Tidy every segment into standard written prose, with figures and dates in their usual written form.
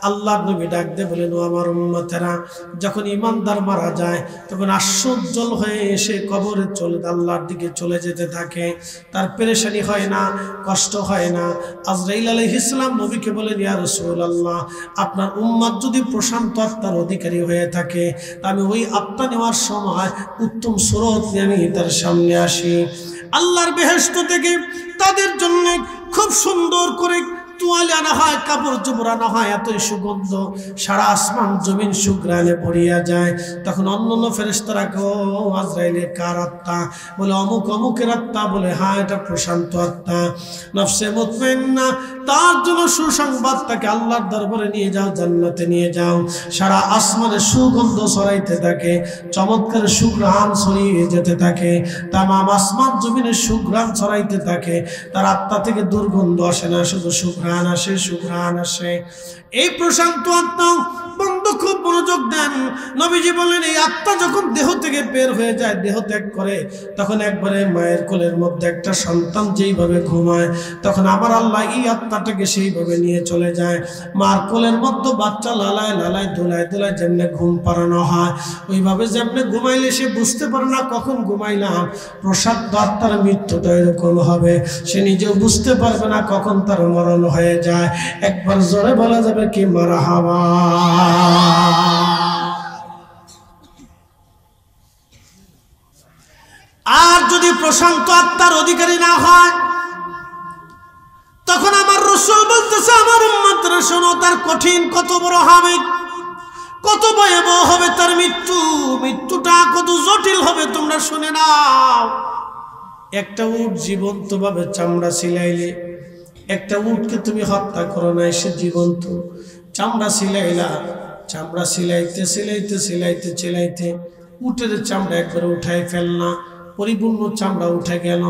আল্লাহর নবী ডাক দিয়ে বলেন, ও আমার উম্মতেরা, যখন ঈমানদার মারা যায় তখন আশ্চর্যজল হয়ে এসে কবরে আল্লাহর দিকে চলে যেতে থাকে, তার পেরেশানি হয় না, কষ্ট হয় না। আজরাইল আলাইহিস সালাম নবীকে বলেন, ইয়া রাসূলুল্লাহ, আপনার উম্মত যদি প্রশান্ত আত্মার অধিকারী হয়ে থাকে, আমি ওই আত্মা নেওয়ার সময় উত্তম সুরত নিয়ে আমি তার সামনে আসি। আল্লাহর বেহেশত থেকে তাদের জন্য খুব সুন্দর করে তোয়ালে আনা হয়, কাপড় চোপড় আনা হয়, এতই সুগন্ধ, সারা আসমান জমিন সুঘ্রাণে ভরিয়া যায়। তখন অন্যান্য ফেরেশতারা কো, আজরাইলের কার আত্মা? বলে অমুক অমুকের আত্মা। বলে হ্যাঁ, এটা প্রশান্ত আত্মা, নফসে মুতমাইন্না, তার জন্য সুসংবাদ, তাকে আল্লাহর দরবারে নিয়ে যাও, জান্নাতে নিয়ে যাও। সারা আসমানে সুগন্ধ ছড়াইতে থাকে, চমৎকার সুঘ্রাণ ছড়িয়ে যেতে থাকে, তামাম আসমান জমিনে সুঘ্রাণ ছড়াইতে থাকে। তার আত্মা থেকে দুর্গন্ধ আসে না, শুধু সুঘ্রাণ আসে, সুঘ্রাণ আসে। এই প্রশান্ত আত্মা বন্ধু খুব মনোযোগ দেন। নবীজি বলেন, এই আত্মা যখন দেহ থেকে বের হয়ে যায়, দেহ ত্যাগ করে, তখন একবারে মায়ের কোলের মধ্যে একটা সন্তান যেইভাবে ঘুমায়, তখন আমার আল্লাহ এই আত্মাটাকে সেইভাবে নিয়ে চলে যায়। মার কোলের মধ্যে বাচ্চা লালায় লালায় দোলায় দোলায় যেমনে ঘুম পাড়ানো হয়, ওইভাবে যেমনে ঘুমাইলে সে বুঝতে পারে না কখন ঘুমাইলাম, প্রশান্ত আত্মার মৃত্যুটা এরকম হবে, সে নিজেও বুঝতে পারবে না কখন তার মরণ হয়ে যায়। একবার জোরে বলা যাবে কি মারহাবা। আর যদি প্রশান্ত আত্মার অধিকারী না হয়, তখন আমার রাসূল বলতেছে, আমার উম্মতরা শোনো, তার কঠিন কত বড় হবে, কত ভয়াবহ হবে তার মৃত্যু, মৃত্যুটা কত জটিল হবে তোমরা শুনে নাও। একটা উট জীবন্ত ভাবে চামড়া ছিলাইলে, একটা উটকে তুমি হত্যা করো না, সে জীবন্ত, চামড়া ছিলাইলা, চামড়া সিলাইতে সিলাইতে সিলাইতে সিলাইতে উটের চামড়া একবারে উঠাই ফেলনা, পরিপূর্ণ চামড়া উঠে গেল,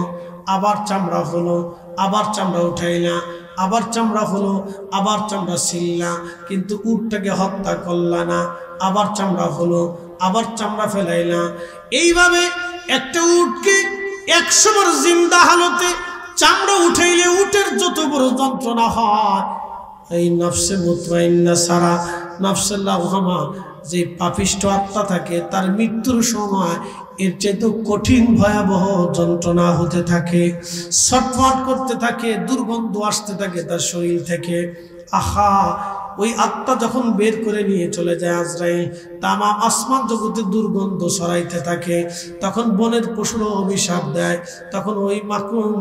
আবার চামড়া হলো, আবার চামড়া উঠাইলা, আবার চামড়া হলো, আবার চামড়া ছিললা, কিন্তু উটটাকে হত্যা করলা না, আবার চামড়া হলো, আবার চামড়া ফেলাইলা। এইভাবে একটা উটকে 100 বার জিন্দা হালতে চামড়া উঠাইলে উটের যত বড় যন্ত্রণা হয়, এই নফসে মুতমাইন্না সারা, নফসে লাওয়ামা, যে পাপিষ্ঠ আত্মা থাকে, তার মৃত্যুর সময় এর চেয়ে কঠিন ভয়াবহ যন্ত্রণা হতে থাকে, ছটফট করতে থাকে, দুর্গন্ধ আসতে থাকে তার শরীর থেকে। আহা, ওই আত্মা যখন বের করে নিয়ে চলে যায় আজরাইল, তামাম আসমান জগতে দুর্গন্ধ ছড়াইতে থাকে। তখন বনের পশুরা অভিশাপ দেয়, তখন ওই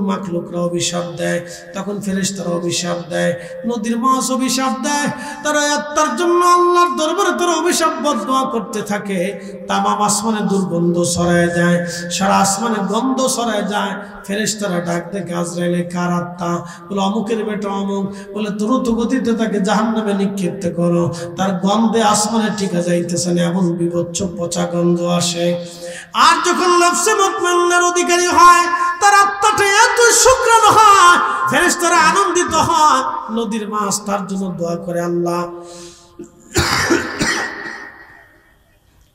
মাখলুকরা অভিশাপ দেয়, তখন ফেরেশতারা অভিশাপ দেয়, নদীর মাছ অভিশাপ দেয়। তারা আত্মার জন্য আল্লাহর দরবারে তারা অভিশাপ বদদোয়া করতে থাকে। তামাম আসমানে দুর্গন্ধ ছড়ায় যায়, সারা আসমানে গন্ধ ছড়ায় যায়। ফেরেশতারা ডাক দেখে, আজরাইলে কার আত্মা? বলে অমুকের বেটা অমুক। বলে দ্রুত গতিতে তাকে জাহান্নামে নিক্ষিপ্ত করো, তার গন্ধে আসমানে টিকা যাইতেছে না, এমন বিভৎস পচা গন্ধ আসে। আর যখন নফসে মুতমাইন্নার অধিকারী হয়, তার আত্মাটা এত সুঘ্রাণ হয়, ফেরেশতারা আনন্দিত হয়, নদীর মাছ তার জন্য দোয়া করে, আল্লাহ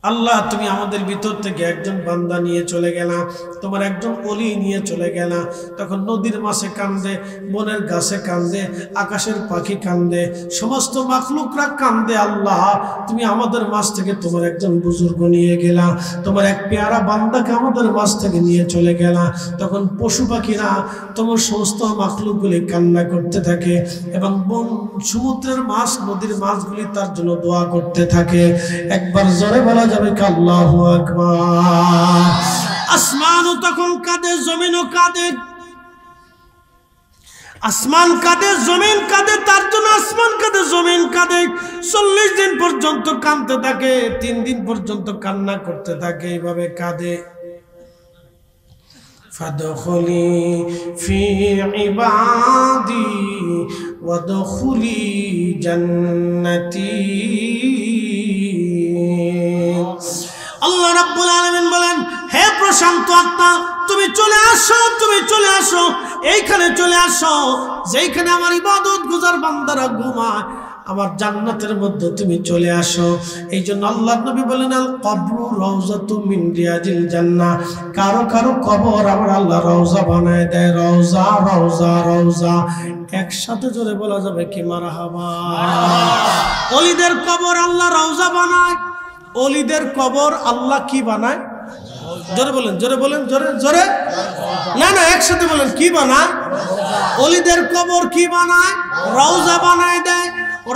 আল্লাহ, তুমি আমাদের ভিতর থেকে একজন বান্দা নিয়ে চলে গেলা, তোমার একজন ওলি নিয়ে চলে গেলা। তখন নদীর মাছে কান্দে, বনের গাছে কান্দে, আকাশের পাখি কান্দে, সমস্ত মাখলুকরা কান্দে, আল্লাহ তুমি আমাদের মাছ থেকে তোমার একজন বুজুর্গ নিয়ে গেলা, তোমার এক পেয়ারা বান্দাকে আমাদের মাছ থেকে নিয়ে চলে গেলা। তখন পশু পাখিরা, তোমার সমস্ত মাখলুকগুলি কান্না করতে থাকে, এবং বন সমুদ্রের মাছ, নদীর মাছগুলি তার জন্য দোয়া করতে থাকে। একবার জোরে বলা যাবে আল্লাহু আকবার। আসমানও তখন কাঁদে, জমিনও কাঁদে, আসমান কাঁদে, জমিন কাঁদে, তার জন্য আসমান কাঁদে, জমিন কাঁদে। 40 দিন পর্যন্ত কাঁদতে থাকে, 3 দিন পর্যন্ত কান্না করতে থাকে, এইভাবে কাঁদে। ফাদখুলি ফি ইবাদি ওয়াদখুলি জান্নাতি। আল্লাহ রাব্বুল আলামিন বলেন, হে প্রশান্ত আত্মা, তুমি চলে আসো, তুমি চলে আসো, এইখানে চলে আসো, যেইখানে আমার ইবাদত গুজার বান্দারা ঘুমায়, আমার জান্নাতের মধ্যে তুমি চলে আসো। এই জন্য আল্লাহর নবী বলেন, আল কবরু রাউযাতুম মিন রিয়াজিল জান্নাহ, কারো কারো কবর আমার আল্লাহ রওজা বানায় দেয়, রওজা রওজা রওজা। একসাথে জোরে বলা যাবে কি মারহাবা। অলিদের কবর আল্লাহ রওজা বানায়, অলিদের কবর আল্লাহ কি বানায়? জোরে বলেন, জোরে বলেন, জোরে জোরে, না না একসাথে বলেন, কি বানায়? অলিদের কবর কি বানায়? রওজা বানায় দেয়।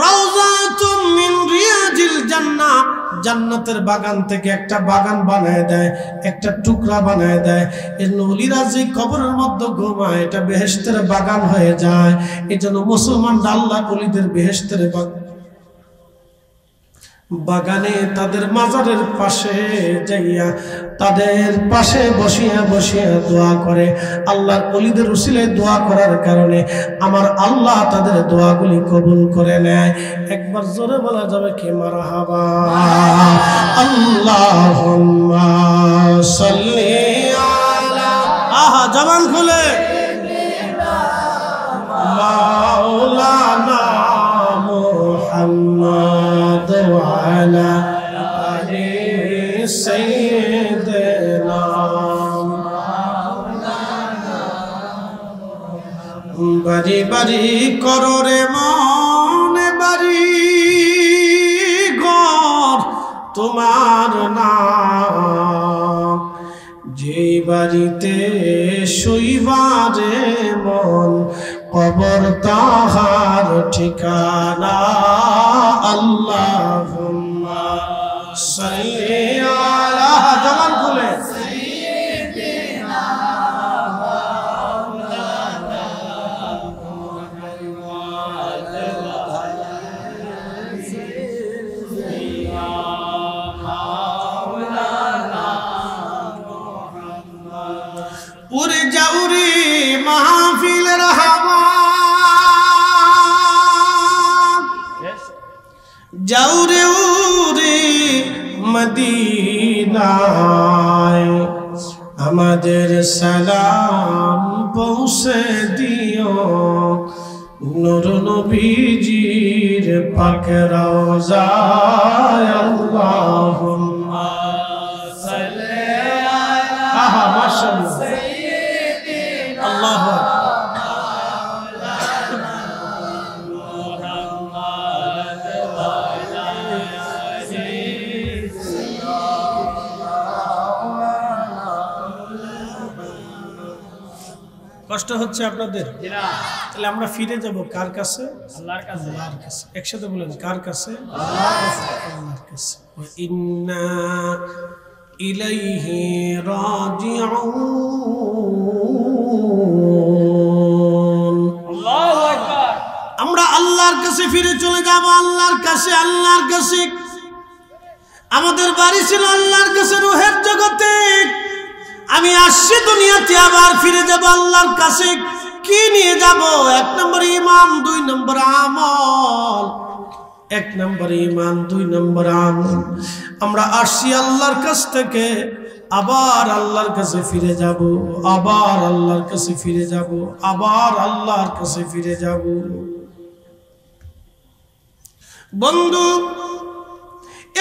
রাউযাতুম মিন রিয়াজিল জান্নাহ, জান্নাতের বাগান থেকে একটা বাগান বানায় দেয়, একটা টুকরা বানায় দেয়। এর অলিরা যে কবরের মধ্যে ঘুমায় এটা বেহেশতের বাগান হয়ে যায়। এজন্য মুসলমানরা আল্লাহ অলিদের বেহেশতের বাগানে তাদের মাজারের পাশে যাইয়া তাদের পাশে বসিয়া বসিয়া দোয়া করে। আল্লাহর ওলিদের উসিলায় দোয়া করার কারণে আমার আল্লাহ তাদের দোয়াগুলি কবুল করে নেয়। একবার জোরে বলা যাবে কি মারহাবা? আল্লাহুম্মা সাল্লি আলা, আহা জবান খুলে, মাওলানা মুহাম্মদ ওয়া আলা আলি সাইয়্যিদিনা বাড়ি বাড়ি করো রে মনে বাড়ি ঘর তোমার নাম, যে বাড়িতে শুইবারে মন কবর তাহার ঠিকানা। আল্লাহুম্মা সাল্লি আলা, জবান খুলে, উড়ে যাও রে মাহফিলের হাওয়া, যাও রে উড়ে মদিনায়, আমাদের সালাম পৌঁছে দিও নূর নবীজির পাক রওজায়। আল্লাহুম্মা সাল্লি আলা, আহা মাশাআল্লাহ, আল্লাহু কষ্ট হচ্ছে আপনাদের? তাহলে আমরা ফিরে যাব কার কাছে? আল্লাহর কাছে। আল্লাহর কাছে। একসাথে বলেন, কার কাছে? আল্লাহর কাছে। ওয়া ইন্না ইলাইহি রাজিউন। আল্লাহু আকবার। আমরা আল্লাহর কাছে ফিরে চলে যাব, আল্লাহর কাছে, আল্লাহর কাছে। আমাদের বাড়ি ছিল আল্লাহর কাছে রূহের জগতে, আমি আসছি দুনিয়াতে, আবার ফিরে যাব আল্লাহর কাছে। কি নিয়ে যাব? 1 নম্বর ঈমান, 2 নম্বর আমল। 1 নম্বর ঈমান, 2 নম্বর আমল। আমরা আসছি আল্লাহর কাছ থেকে, আবার আল্লাহর কাছে ফিরে যাব, আবার আল্লাহর কাছে ফিরে যাব, আবার আল্লাহর কাছে ফিরে যাব। বন্ধু,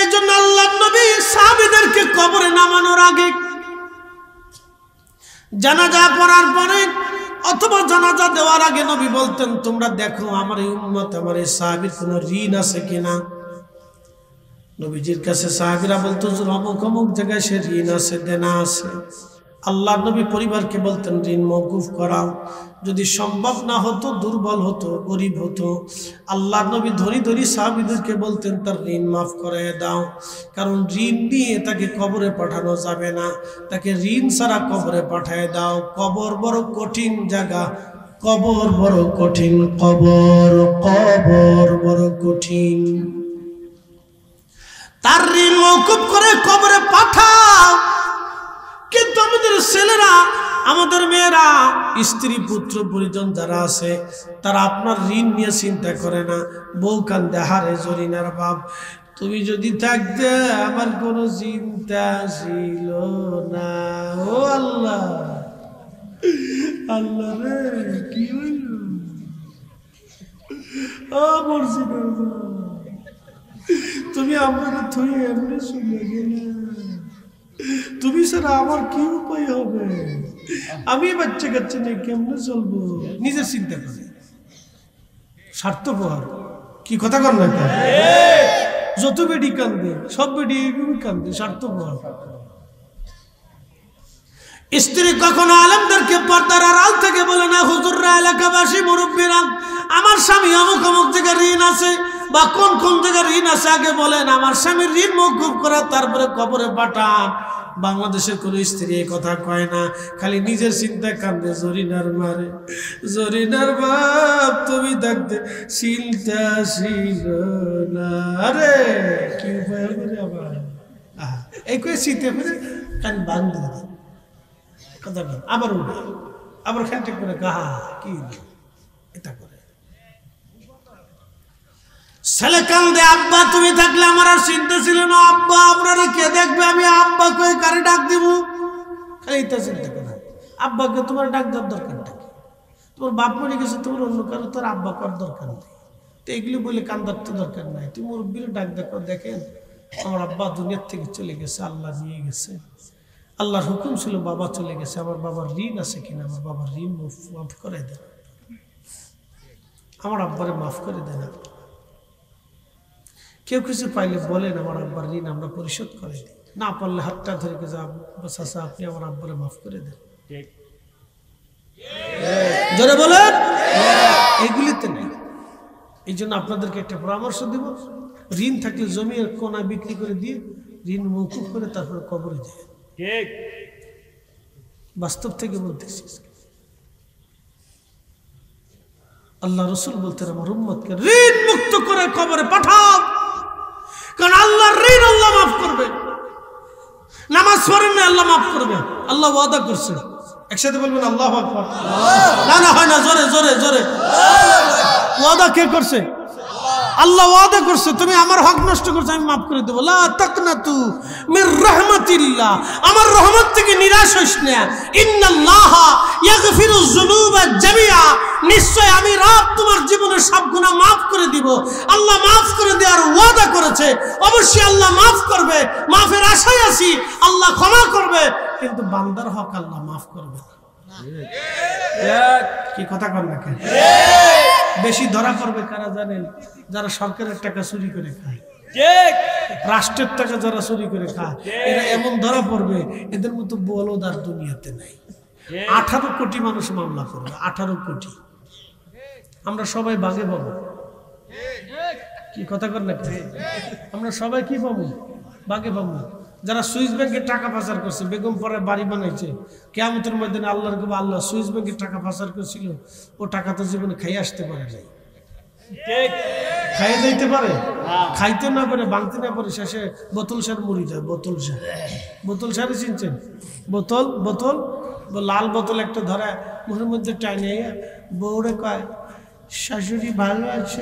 এজন্য আল্লাহর নবী সাহাবীদেরকে কবরে নামানোর আগে, জানাজা পড়ার পরে অথবা জানাজা দেওয়ার আগে নবী বলতেন, তোমরা দেখো আমার এই উম্মত, আমার এই সাহাবীর কোনো ঋণ আছে কিনা। নবীজির কাছে সাহাবীরা বলতো অমুক অমুক জায়গায় সে ঋণ আছে, দেনা আছে। আল্লাহ নবী পরিবারকে বলতেন ঋণ মওকুফ করাও। যদি সম্ভব না হতো, দুর্বল হতো, গরিব হতো, আল্লাহ নবী ধরি ধরি সাহাবীদেরকে বলতেন তার ঋণ মাফ করে দাও। কারণ ঋণ নিয়ে তাকে কবরে পাঠানো যাবে না, তাকে ঋণ ছাড়া কবরে পাঠায় দাও। কবর বড় কঠিন জায়গা, কবর বড় কঠিন, কবর কবর বড় কঠিন। তার ঋণ মওকুফ করে কবরে পাঠাও। কিন্তু আমাদের ছেলেরা, আমাদের মেয়েরা, স্ত্রী পুত্র পরিজন যারা আছে, তারা আপনার ঋণ নিয়ে চিন্তা করে না। বউ কান্দে, হারে জরিনার বাপ, তুমি যদি থাকতে আমার কোনো চিন্তা ছিল না। ও আল্লাহ, আল্লাহ রে কি হইল? ও মর্জিনার বাপ, তুমি আমাকে থই এমনি শুনে গেলে, তুমি ছাড়া আমার কি উপায় হবে? আমি বাচ্চা কাচ্চা নিয়ে কেমনে চলবো? নিজের চিন্তা করে, স্বার্থপর। কি কথা কর না? যত বেডি কান্দে সব বেডি কান্দে স্বার্থপর। স্ত্রী কখনো আলেমদেরকে পর্দার আড়াল থেকে বলে না, হুজুররা, এলাকাবাসী, মুরব্বীরা, আমার স্বামী অমুক অমুক জায়গায় ঋণ আছে বা কোন কোন জায়গায় ঋণ আছে আগে বলেন, আমার স্বামীর ঋণ মওকুফ করে তারপরে কবরে পাঠান। বাংলাদেশের কোন স্ত্রী এই কথা কয় না, খালি নিজের চিন্তায় কান্দে। জরিনার মারে, জরিনার বাপ তুমি থাকতে চিন্তা ছিল না রে, কি উপায় করে আবার এই কয়ে শীতে ফিরে কান বান্ধে কথা বল, আবার উঠে আবার খানটে করে কাহা কি এটা করে। ছেলে কান্দে, আব্বা তুমি থাকলে আমার আর চিন্তা ছিল না, আব্বা আপনারা কে দেখবে, আমি আব্বা কই কারে ডাক দিব, খালি এটা চিন্তা করে। আব্বাকে তোমার ডাক দেওয়ার দরকারটা কি? তোমার বাপ মরে গেছে, তোমার অন্য কারো তোর আব্বা করার দরকার নেই। তো এগুলি বলে কান্দার তো দরকার নাই। তুমি মুরব্বীর ডাক দেখো, দেখেন আমার আব্বা দুনিয়ার থেকে চলে গেছে, আল্লাহ নিয়ে গেছে, আল্লাহর হুকুম ছিল বাবা চলে গেছে, আমার বাবার ঋণ আছে কিনা, আমার বাবার ঋণ মাফ করে দেন, আমার আব্বারে মাফ করে দেন। কেউ কিছু পাইলে বলেন আমার আব্বার ঋণ আমরা পরিশোধ করে দিই, না পারলে হাতটা ধরে চাচা আপনি আমার আব্বারে মাফ করে দেন। জোরে বলেন, এইগুলিতে নেই। এই জন্য আপনাদেরকে একটা পরামর্শ দিব, ঋণ থাকলে জমির কোনা বিক্রি করে দিয়ে ঋণ মওকুফ করে তারপরে কবরে যায়। বাস্তব থেকে বলতেছি, আল্লাহ রসুল বলতেন আমার উম্মতকে ঋণ মুক্ত করে কবরে পাঠাও, কারণ আল্লাহর ঋণ আল্লাহ মাফ করবে। নামাজ পড়েন না, আল্লাহ মাফ করবে, আল্লাহ ওয়াদা করছে। একসাথে বলবেন আল্লাহু আকবার। না না হয় না, জোরে জোরে জোরে। ওয়াদা কে করছে? আল্লাহ ওয়াদা করছে, তুমি আমার হক নষ্ট করছো আমি মাফ করে দেবো। লা তাকনাতু মির রাহমাতিল্লাহ, আমার রহমত থেকে নিরাশ হইস না। ইন্নাল্লাহা ইয়াগফিরুয যুনুবা জামিআ, নিশ্চয় আমি রব তোমার জীবনের সব গুনাহ মাফ করে দিব। আল্লাহ মাফ করে দেওয়ার ওয়াদা করেছে, অবশ্যই আল্লাহ মাফ করবে, মাফের আশায় আছি। আল্লাহ ক্ষমা করবে, কিন্তু বান্দার হক আল্লাহ মাফ করবে না। কি কথা কর না? বেশি ধরা করবে কারা জানেন? যারা সরকারের টাকা চুরি করে খায়, রাষ্ট্রের টাকা যারা চুরি করে খায়, এরা এমন ধরা পড়বে, এদের মতো বলদ আর দুনিয়াতে নাই। 18 কোটি মানুষ মামলা করবে, 18 কোটি। আমরা সবাই বাগে পাবো। কি কথা কর না? আমরা সবাই কি পাবো? বাগে পাবো। যারা সুইস ব্যাংকের টাকা পাচার করছে, বেগম পরে বাড়ি বানাইছে, কিয়ামতের ময়দানে আল্লাহর কাছে আল্লাহ সুইস ব্যাংকের টাকা পাচার করছিল, ও টাকা তো জীবনে খাইয়ে আসতে পারে নাই, খাইয়ে যাইতে পারে, খাইতে না পারে, ভাঙতে না পারে, শেষে বোতল সার মরি যায়। বোতল সার, বোতল সারে চিনছেন? বোতল বোতল লাল বোতল একটা ধরা মুখের মধ্যে টাইনে বউরে কয় শাশুড়ি ভালো আছে,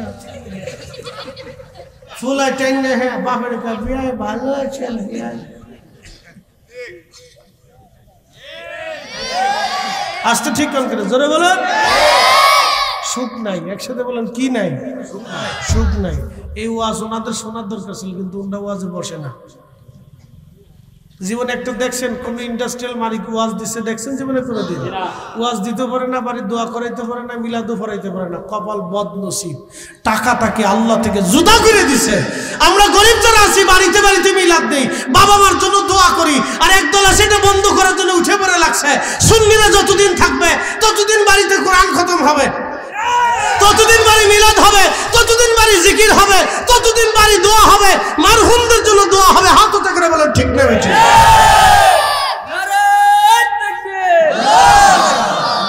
ফুলা টাইনে, হ্যাঁ বাপের কয় বিয়ায় ভালো আছে, বিয়ায় আসতে ঠিক কাম করে। জোরে বলেন সুখ নাই। একসাথে বলেন কি নাই? সুখ নাই। এই ওয়াজ ওনাদের শোনার দরকার ছিল, কিন্তু ওনারা ওয়াজে বসে না। জীবনে একটা দেখছেন কোন ইন্ডাস্ট্রিয়াল মালিক ওয়াজ দিচ্ছে? দেখছেন জীবনে কোনোদিন? ওয়াজ দিতে পারে না, বাড়ি দোয়া করাইতে পারে না, মিলাদও পড়াইতে পারে না। কপাল বদনসিব, টাকা তাকে আল্লাহ থেকে জুদা করে দিছে। আমরা গরিব যারা আছি বাড়িতে বাড়িতে মিলাদ দেই, বাবা মার জন্য দোয়া করি, আর একদল সেটা বন্ধ করার জন্য উঠে পড়ে লাগছে। সুন্নিরা যতদিন থাকবে ততদিন বাড়িতে কোরআন খতম হবে, ততদিন বাড়ি মিলাদ হবে, ততদিন বাড়ি জিকির হবে, ততদিন বাড়ি দোয়া হবে, মারহুমদের জন্য দোয়া হবে। হাত উঠে করে বলেন ঠিক না বেঠিক? নারে তাকবীর,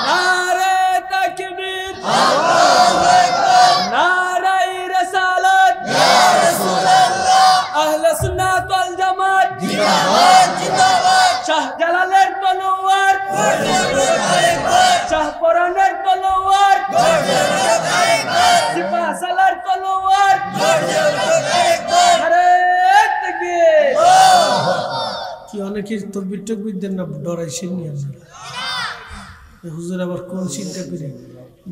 নারে তাকবীর, আল্লাহু আকবার, নারে রিসালাত, ইয়া রাসূলুল্লাহ, আহলে সুন্নাত ওয়াল জামাত জিন্দাবাদ, জিন্দাবাদ, শাহ জালালের তলোয়ার, শাহ পরানের তলোয়ার, সিপাহসালার তলোয়ার, কি অনেকে তকবীর টকবীর দেন না, ডরাইছেন নি আপনারা? হুজুর আবার কোন চিন্তা করে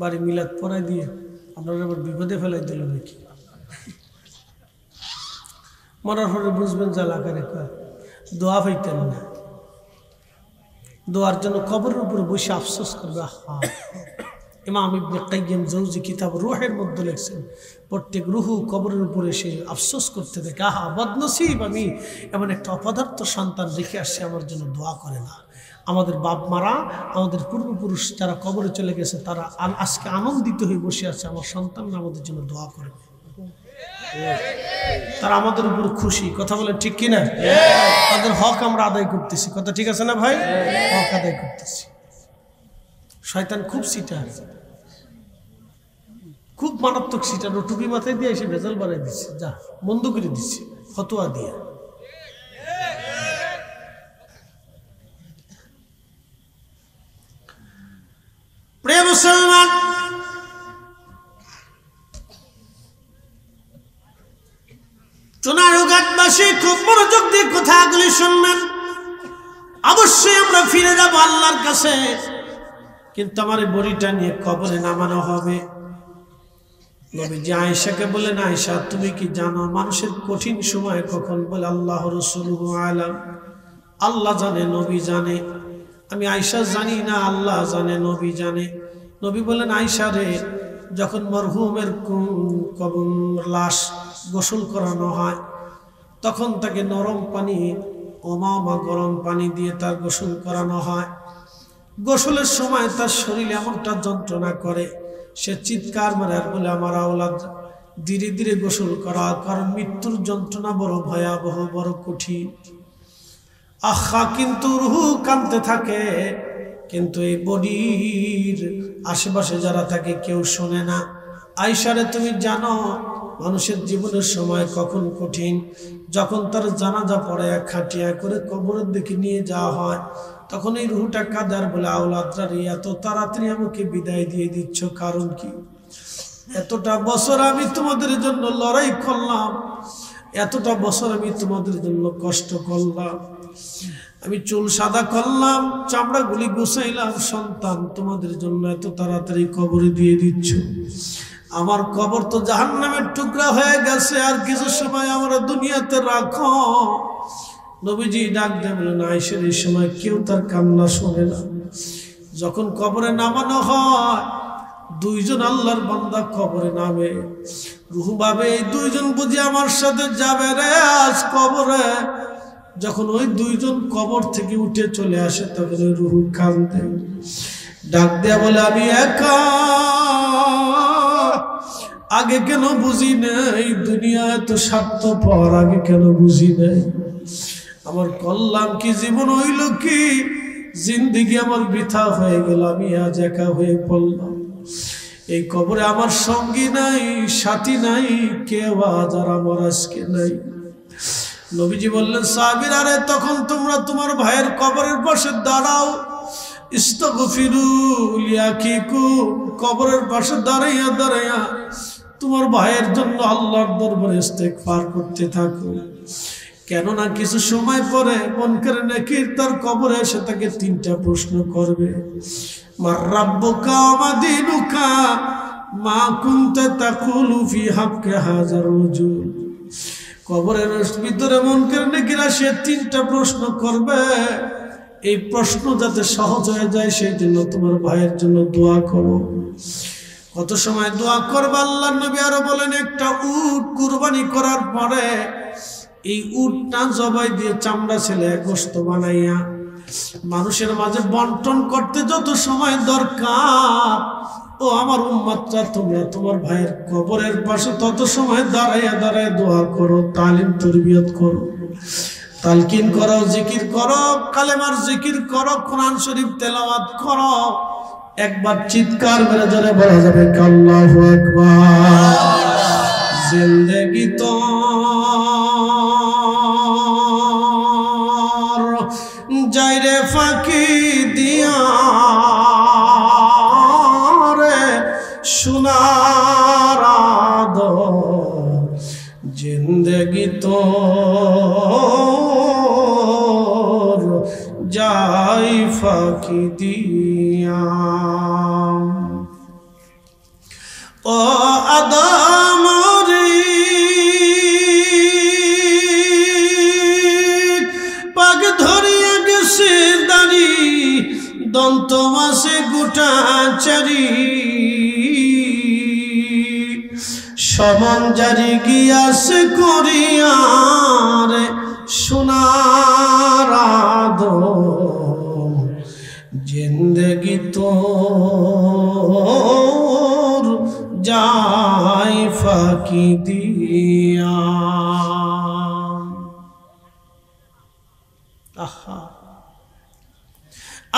বাড়ি মিলাদ পড়াই দিয়ে আপনারা আবার বিপদে ফেলাই দিল নাকি? মরার পরে বুঝবেন জালাকারে দোয়া পাইতেন না, দোয়ার জন্য কবরের উপরে বসে আফসোস করবে, ইমাম ইবনে কাইয়িম জাওজি কিতাব রূহের মধ্যে লিখছেন, প্রত্যেক রূহ কবরের উপরে সে আফসোস করতে থাকে, আহা বদনসিব, আমি এমন একটা অপদার্থ সন্তান রেখে আসছে, আমার জন্য দোয়া করে না। আমাদের বাপ মারা, আমাদের পূর্বপুরুষ যারা কবরে চলে গেছে, তারা আজকে আনন্দিত হয়ে বসে আছে, আমার সন্তানরা আমাদের জন্য দোয়া করবে, তারা আমাদের উপর খুশি। কথা বলে ঠিক কিনা? তাদের হক আমরা আদায় করতেছি। কথা ঠিক আছে না ভাই? হক আদায় করতেছি। শয়তান খুব সিটার, খুব মারাত্মক সিটার। ও টুপি মাথায় দিয়ে এসে ভেজাল বাড়াই দিচ্ছে, যা বন্ধ করে দিচ্ছে ফতোয়া দিয়ে। প্রিয় মুসলমান, চুনারুঘাটবাসী খুব মনোযোগ দিয়ে কথাগুলি শুনবেন। অবশ্যই আমরা ফিরে যাব আল্লাহর কাছে, কিন্তু আমার এই বড়িটা নিয়ে কবরে নামানো হবে। নবীজি আয়েশাকে বলেন, আয়েশা তুমি কি জানো মানুষের কঠিন সময় কখন? বলে আল্লাহ রাসূলুহু আলাম, আল্লাহ জানে, নবী জানে। আমি আয়েশা জানি না, আল্লাহ জানে, নবী জানে। নবী বলেন, আয়েশা রে, যখন মরহুমের লাশ গোসল করানো হয়, তখন তাকে নরম পানি, ওমা গরম পানি দিয়ে তার গোসল করানো হয়। গোসলের সময় তার শরীরে এমনটা যন্ত্রণা করে, সে চিৎকার মারে আর বলে, আমার আওলাদ ধীরে ধীরে গোসল করা, কারণ মৃত্যুর যন্ত্রণা বড় ভয়াবহ, বড় কঠিন। আহা, কিন্তু রুহু কাঁদতে থাকে, কিন্তু এই বডির আশেপাশে যারা থাকে কেউ শোনে না। আয়েশারে তুমি জানো মানুষের জীবনের সময় কখন কঠিন? যখন তার জানাজা পড়ে খাটিয়া করে কবরের দিকে নিয়ে যাওয়া হয়, তখন এই রুহটা কাদার বলে, আওলাদরা রে, এত তাড়াতাড়ি আমাকে বিদায় দিয়ে দিচ্ছ, কারণ কি? এতটা বছর আমি তোমাদের জন্য লড়াই করলাম, এতটা বছর আমি তোমাদের জন্য কষ্ট করলাম, আমি চুল সাদা করলাম, চামড়াগুলি গুছাইলাম, সন্তান তোমাদের জন্য এত তাড়াতাড়ি কবরে দিয়ে দিচ্ছ। আমার কবর তো জাহান্নামের টুকরা হয়ে গেছে, আর কিছু সময় আমরা দুনিয়াতে রাখো। নবীজি ডাক দিয়ে বলেন, আয়েশা এই সময় কেউ তার কান্না শোনে না। যখন কবরে নামানো হয়, দুইজন আল্লাহর বান্দা কবরে নামে, রুহু ভাবে এই দুইজন বুঝি আমার সাথে যাবে রে আজ কবরে। যখন ওই দুইজন কবর থেকে উঠে চলে আসে, তখন ওই রুহু কাঁদে, ডাক দেয়া বলে, আমি একা, আগে কেন বুঝি নাই দুনিয়া এত স্বার্থপর, আগে কেন বুঝি নাই? আমার কল্যাণ কি, জীবন হইল কি, জিন্দিগি আমার বৃথা হয়ে গেল, আমি আজ একা হয়ে পড়লাম। এই কবরে আমার সঙ্গী নাই, সাথী নাই, কেউ আজ আর আমার আজকে নাই। নবীজি বললেন, সাহাবীরা রে, তখন তোমরা তোমার ভাইয়ের কবরের পাশে দাঁড়াও, ইস্তাগফিরু লিআখিকুম, কবরের পাশে দাঁড়াইয়া দাঁড়াইয়া তোমার ভাইয়ের জন্য আল্লাহর দরবারে ইস্তেগফার করতে থাকো। কেননা কিছু সময় পরে মুনকার নাকির তার কবরে এসে তাকে তিনটা প্রশ্ন করবে, মার রাব্বুকা ওয়া দীনুকা মা কুনতা তাকুলু ফি হাক্কি হাযার রাজুল। কবরের ভিতরে মুনকার নাকিরা সে তিনটা প্রশ্ন করবে। এই প্রশ্ন যাতে সহজ হয়ে যায়, সেই জন্য তোমার ভাইয়ের জন্য দোয়া করো। কত সময় দোয়া করবে? আল্লাহর নবী আরো বলেন, একটা উট কুরবানি করার পরে এই উটটা জবাই দিয়ে চামড়া ছেলে গোশত বানাইয়া মানুষের মাঝে বন্টন করতে যত সময় দরকার, ও আমার উম্মতরা, তোমরা তোমার ভাইয়ের কবরের পাশে তত সময় দাঁড়াইয়া দাঁড়াইয়া দোয়া করো, তালিম তরবিয়ত করো, তালকিন করো, জিকির করো, কালেমার জিকির করো, কোরআন শরীফ তেলাওয়াত করো। একবার চিৎকার মেরে জোরে বলা যাবে আল্লাহু আকবার। জিন্দেগি তো যাইরে ফাঁকি দিয়া রে সোনার আদর, জিন্দেগি তো যাই ফাঁকি দিয়া। ও আদম রে, পাগ ধরিয়া গেছে দাড়ি, দন্ত মাসে গোটা চারি, সমন জারি গিয়াছে করিয়ারে সোনার আদম জিন্দেগি তোর যাই ফাঁকি দিয়া। আহা,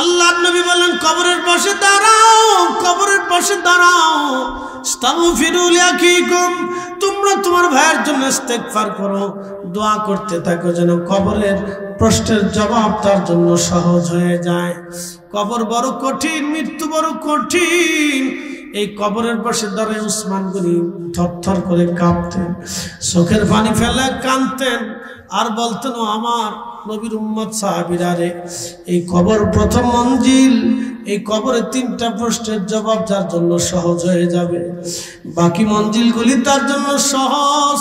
আল্লাহ নবী বলেন কবরের পাশে দাঁড়াও, কবরের পাশে দাঁড়াও। ইস্তাগফিরু লিআখিকুম, তোমরা তোমার ভাইয়ের জন্য ইস্তেগফার করো, দোয়া করতে থাকো যেন কবরের প্রশ্নের জবাব তার জন্য সহজ হয়ে যায়। কবর বড় কঠিন, মৃত্যু বড় কঠিন। এই কবরের পাশে দাঁড়িয়ে উসমান গনি থরথর করে কাঁপতেন, চোখের পানি ফেলে কাঁদতেন আর বলতেন, ও আমার নবীর উম্মত সাহাবীরা রে, এই কবর প্রথম মঞ্জিল, এই কবরে 3টা প্রশ্নের জবাব যার জন্য সহজ হয়ে যাবে, বাকি মঞ্জিলগুলি তার জন্য সহজ।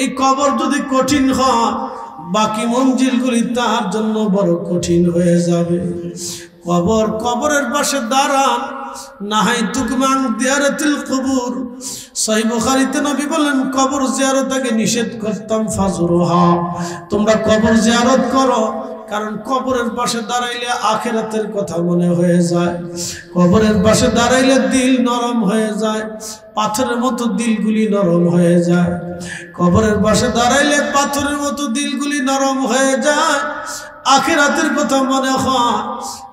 এই কবর যদি কঠিন হয়, বাকি মঞ্জিলগুলি তার জন্য বড় কঠিন হয়ে যাবে। কবরের পাশে দাঁড়ান। নাহাইতুকুম আন জিয়ারাতিল কুবুর, সহিহ বুখারীতে নবী বলেন কবর জিয়ারত আগে নিষেধ করতাম, ফাজুরুহা, তোমরা কবর জিয়ারত করো, কারণ কবরের পাশে দাঁড়াইলে আখিরাতের কথা মনে হয়ে যায়। কবরের পাশে দাঁড়াইলে দিল নরম হয়ে যায়, পাথরের মতো দিলগুলি নরম হয়ে যায়। কবরের পাশে দাঁড়াইলে পাথরের মতো দিলগুলি নরম হয়ে যায়, আখিরাতের কথা মনে হয়।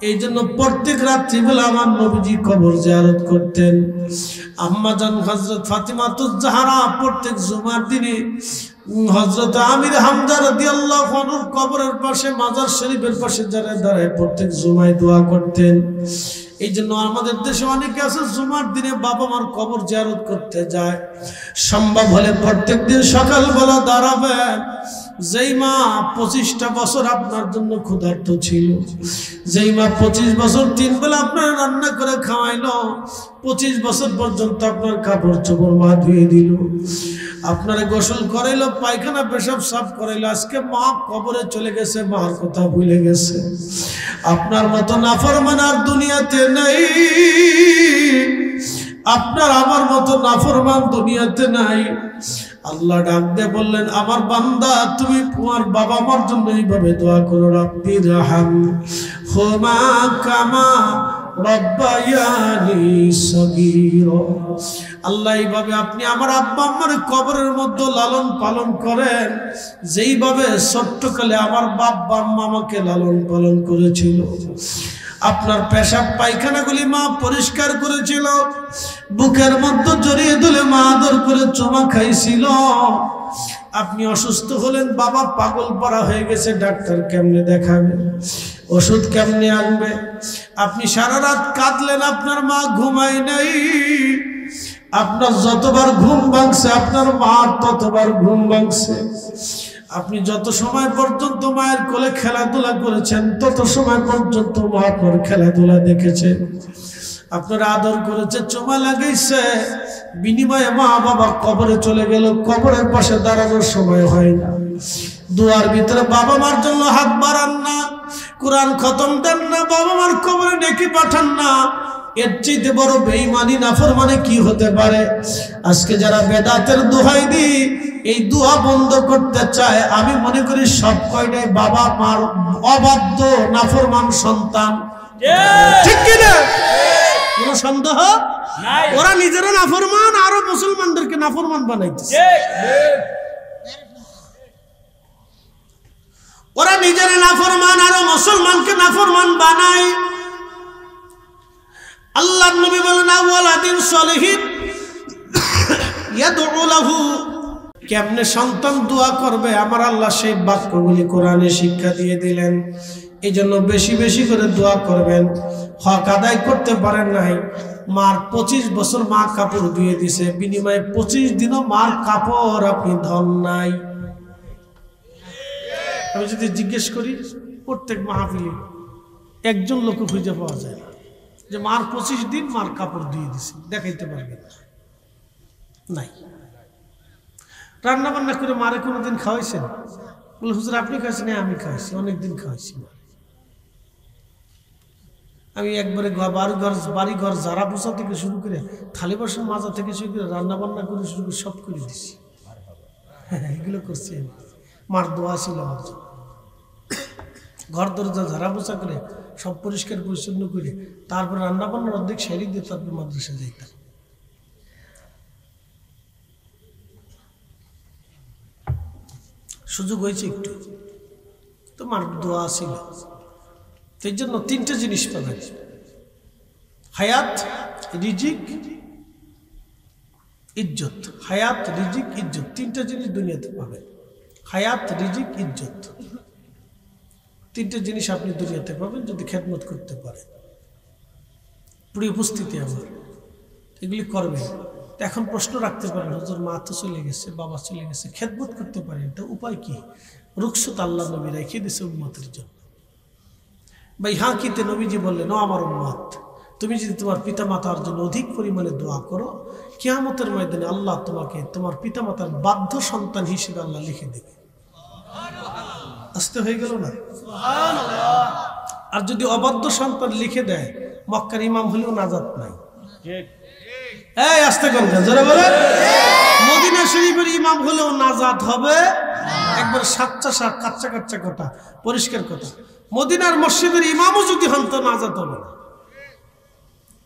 এই জন্য প্রত্যেক রাত্রিবেলা আমার নবীজি কবর জিয়ারত করতেন। আম্মা জান হযরত ফাতিমাতুজ জাহরা প্রত্যেক জুমার দিনে হযরত আমির হামজা রাদিয়াল্লাহু আনহুর কবরের পাশে, মাজার শরীফের পাশে দাঁড়ায় প্রত্যেক জুমায় দোয়া করতেন। এই জন্য আমাদের দেশে অনেকে আছে জুমার দিনে বাবা মার কবর জিয়ারত করতে যায়। সম্ভব হলে প্রত্যেক দিন সকালবেলা দাঁড়াবেন। যেই মা 25টা বছর আপনার জন্য ক্ষুধার্ত ছিল, যেই মা 25 বছর 3 বেলা আপনার রান্না করে খাওয়াইলো, 25 বছর পর্যন্ত আপনার কাপড় চোপড় মা ধুয়ে দিল, আপনারে গোসল করাইলো, পায়খানা পেশাব সাফ করাইলো, আজকে মা কবরে চলে গেছে, মার কথা ভুলে গেছে। আপনার মতো নাফরমান আর দুনিয়াতে নেই, আপনার আমার মতো নাফরমান দুনিয়াতে নাই। আল্লাহ ডাক দিয়ে বললেন, আমার বান্দা তুমি তোমার বাবা মার জন্য এইভাবে দোয়া করো, রাব্বির হামহুমা কামা রাব্বায়ানি সগীরা। আল্লাহ এইভাবে আপনি আমার আব্বা আম্মার কবরের মধ্যে লালন পালন করেন, যেইভাবে ছোট্টকালে আমার বাবা আম্মা আমাকে লালন পালন করেছিল। আপনার পেশাব পায়খানাগুলি মা পরিষ্কার করেছিল, বুকের মধ্যে জড়িয়ে ধরে মা আদর করে চুমা খাইছিল। আপনি অসুস্থ হলেন, বাবা পাগল পাড়া হয়ে গেছে, ডাক্তার কেমনে দেখাবে, ওষুধ কেমনে আনবে। আপনি সারা রাত কাঁদলেন, আপনার মা ঘুমায় নাই। আপনার যতবার ঘুম ভাঙছে, আপনার মা ততবার ঘুম ভাঙছে। আপনি যত সময় পর্যন্ত মায়ের কোলে খেলাধুলা করেছেন, তত সময় পর্যন্ত মা আপনার খেলাধুলা দেখেছে, আপনার আদর করেছে, চুমা লাগাইছে। বিনিময়ে মা বাবা কবরে চলে গেল, কবরের পাশে দাঁড়ানোর সময় হয় না। দুয়ার ভিতরে বাবা মার জন্য হাত বাড়ান না, কোরআন খতম দেন না, বাবা মার কবরে ডেকে পাঠান না। এর চাইতে বড় বেঈমানি নাফরমানি কি হতে পারে? আজকে যারা বেদাতের দোহাই দিই, এই দোয়া বন্ধ করতে চায়, আমি মনে করি সব কয়টাই বাবা মার অবাধ্য নাফরমান সন্তান। ঠিক কি না? কোনো সন্দেহ নাই। ওরা নিজেরা নাফরমান, আরো মুসলমানদেরকে নাফরমান বানাইতেছে। ওরা নিজেরা নাফরমান, আরো মুসলমানকে নাফরমান বানায়। আল্লাহর নবী বলেন, আওয়ালাদিন সলিহিন ইয়াদউ লাহু, কেমনে সন্তান দোয়া করবে আমার আল্লাহ সেই বাক্যগুলি কোরআনে শিক্ষা দিয়ে দিলেন। এই জন্য বেশি বেশি করে দোয়া করবেন। হক আদায় করতে পারেন নাই, মার 25 বছর মা কাপড় ধুয়ে দিছে, বিনিময়ে 25 দিনও মার কাপড় আপনি ধন নাই। আমি যদি জিজ্ঞেস করি, প্রত্যেক মাহফিলে একজন লোক খুঁজে পাওয়া যায় না যে মার 25 দিন মার কাপড় ধুয়ে দিছে, দেখাইতে পারবেন নাই। রান্না বান্না করে মারে কোনোদিন খাওয়াইছেন? বলে হুজুর আপনি খাইছেন? আমি খাইছি, অনেকদিন খাওয়াইছি। আমি একবারে বাড়ি ঘর ঝাড়া পোছা থেকে শুরু করে থালি বাসন মাজা থেকে শুরু করে রান্না বান্না করে শুরু করে সব করে দিছি। এগুলো করছি আমি, মার দোয়া ছিল আমার জন্য। ঘর দরজা ঝাড়া পোছা করে সব পরিষ্কার পরিচ্ছন্ন করে তারপর রান্না বান্নার অর্ধেক সেরে দিয়ে তারপর মাদ্রাসা যাইতাম। সুযোগ হয়েছে একটু, তোমার দোয়া ছিল। এই জন্য তিনটে জিনিস পাবেন, হায়াত, রিজিক, ইজ্জত। হায়াত, রিজিক, ইজ্জত, তিনটা জিনিস দুনিয়াতে পাবেন। হায়াত, রিজিক, ইজ্জত, তিনটে জিনিস আপনি দুনিয়াতে পাবেন যদি খেদমত করতে পারেন। পুরো উপস্থিতি আমার এগুলি করবেন। এখন প্রশ্ন রাখতে পারেন, হুজুর মা তো চলে গেছে, বাবা চলে গেছে, খেদমত করতে পারেন, এটা উপায় কি? রুখসত আল্লাহ নবী রেখে দিয়েছে উম্মতের জন্য। ভাই হ্যাঁ কিতে নবীজি বললেন, ও আমার উম্মত, তুমি যদি তোমার পিতামাতার জন্য অধিক পরিমাণে দোয়া করো, কিয়ামতের ময়দানে আল্লাহ তোমাকে তোমার পিতামাতার বাধ্য সন্তান হিসেবে আল্লাহ লিখে দেবে। আসতে হয়ে গেল না? আর যদি অবাধ্য সন্তান লিখে দেয়, মক্কার ইমাম হলেও নাজাত নাই। এই আসতে কোন জোরে বলে, মদিনা শরীফের ইমাম হলেও নাজাত হবে। একবার কাচ্চা কাচ্চা কথা, পরিষ্কার কথা। মদিনার মসজিদের ইমামও যদি হন তো নাজাত হবে না।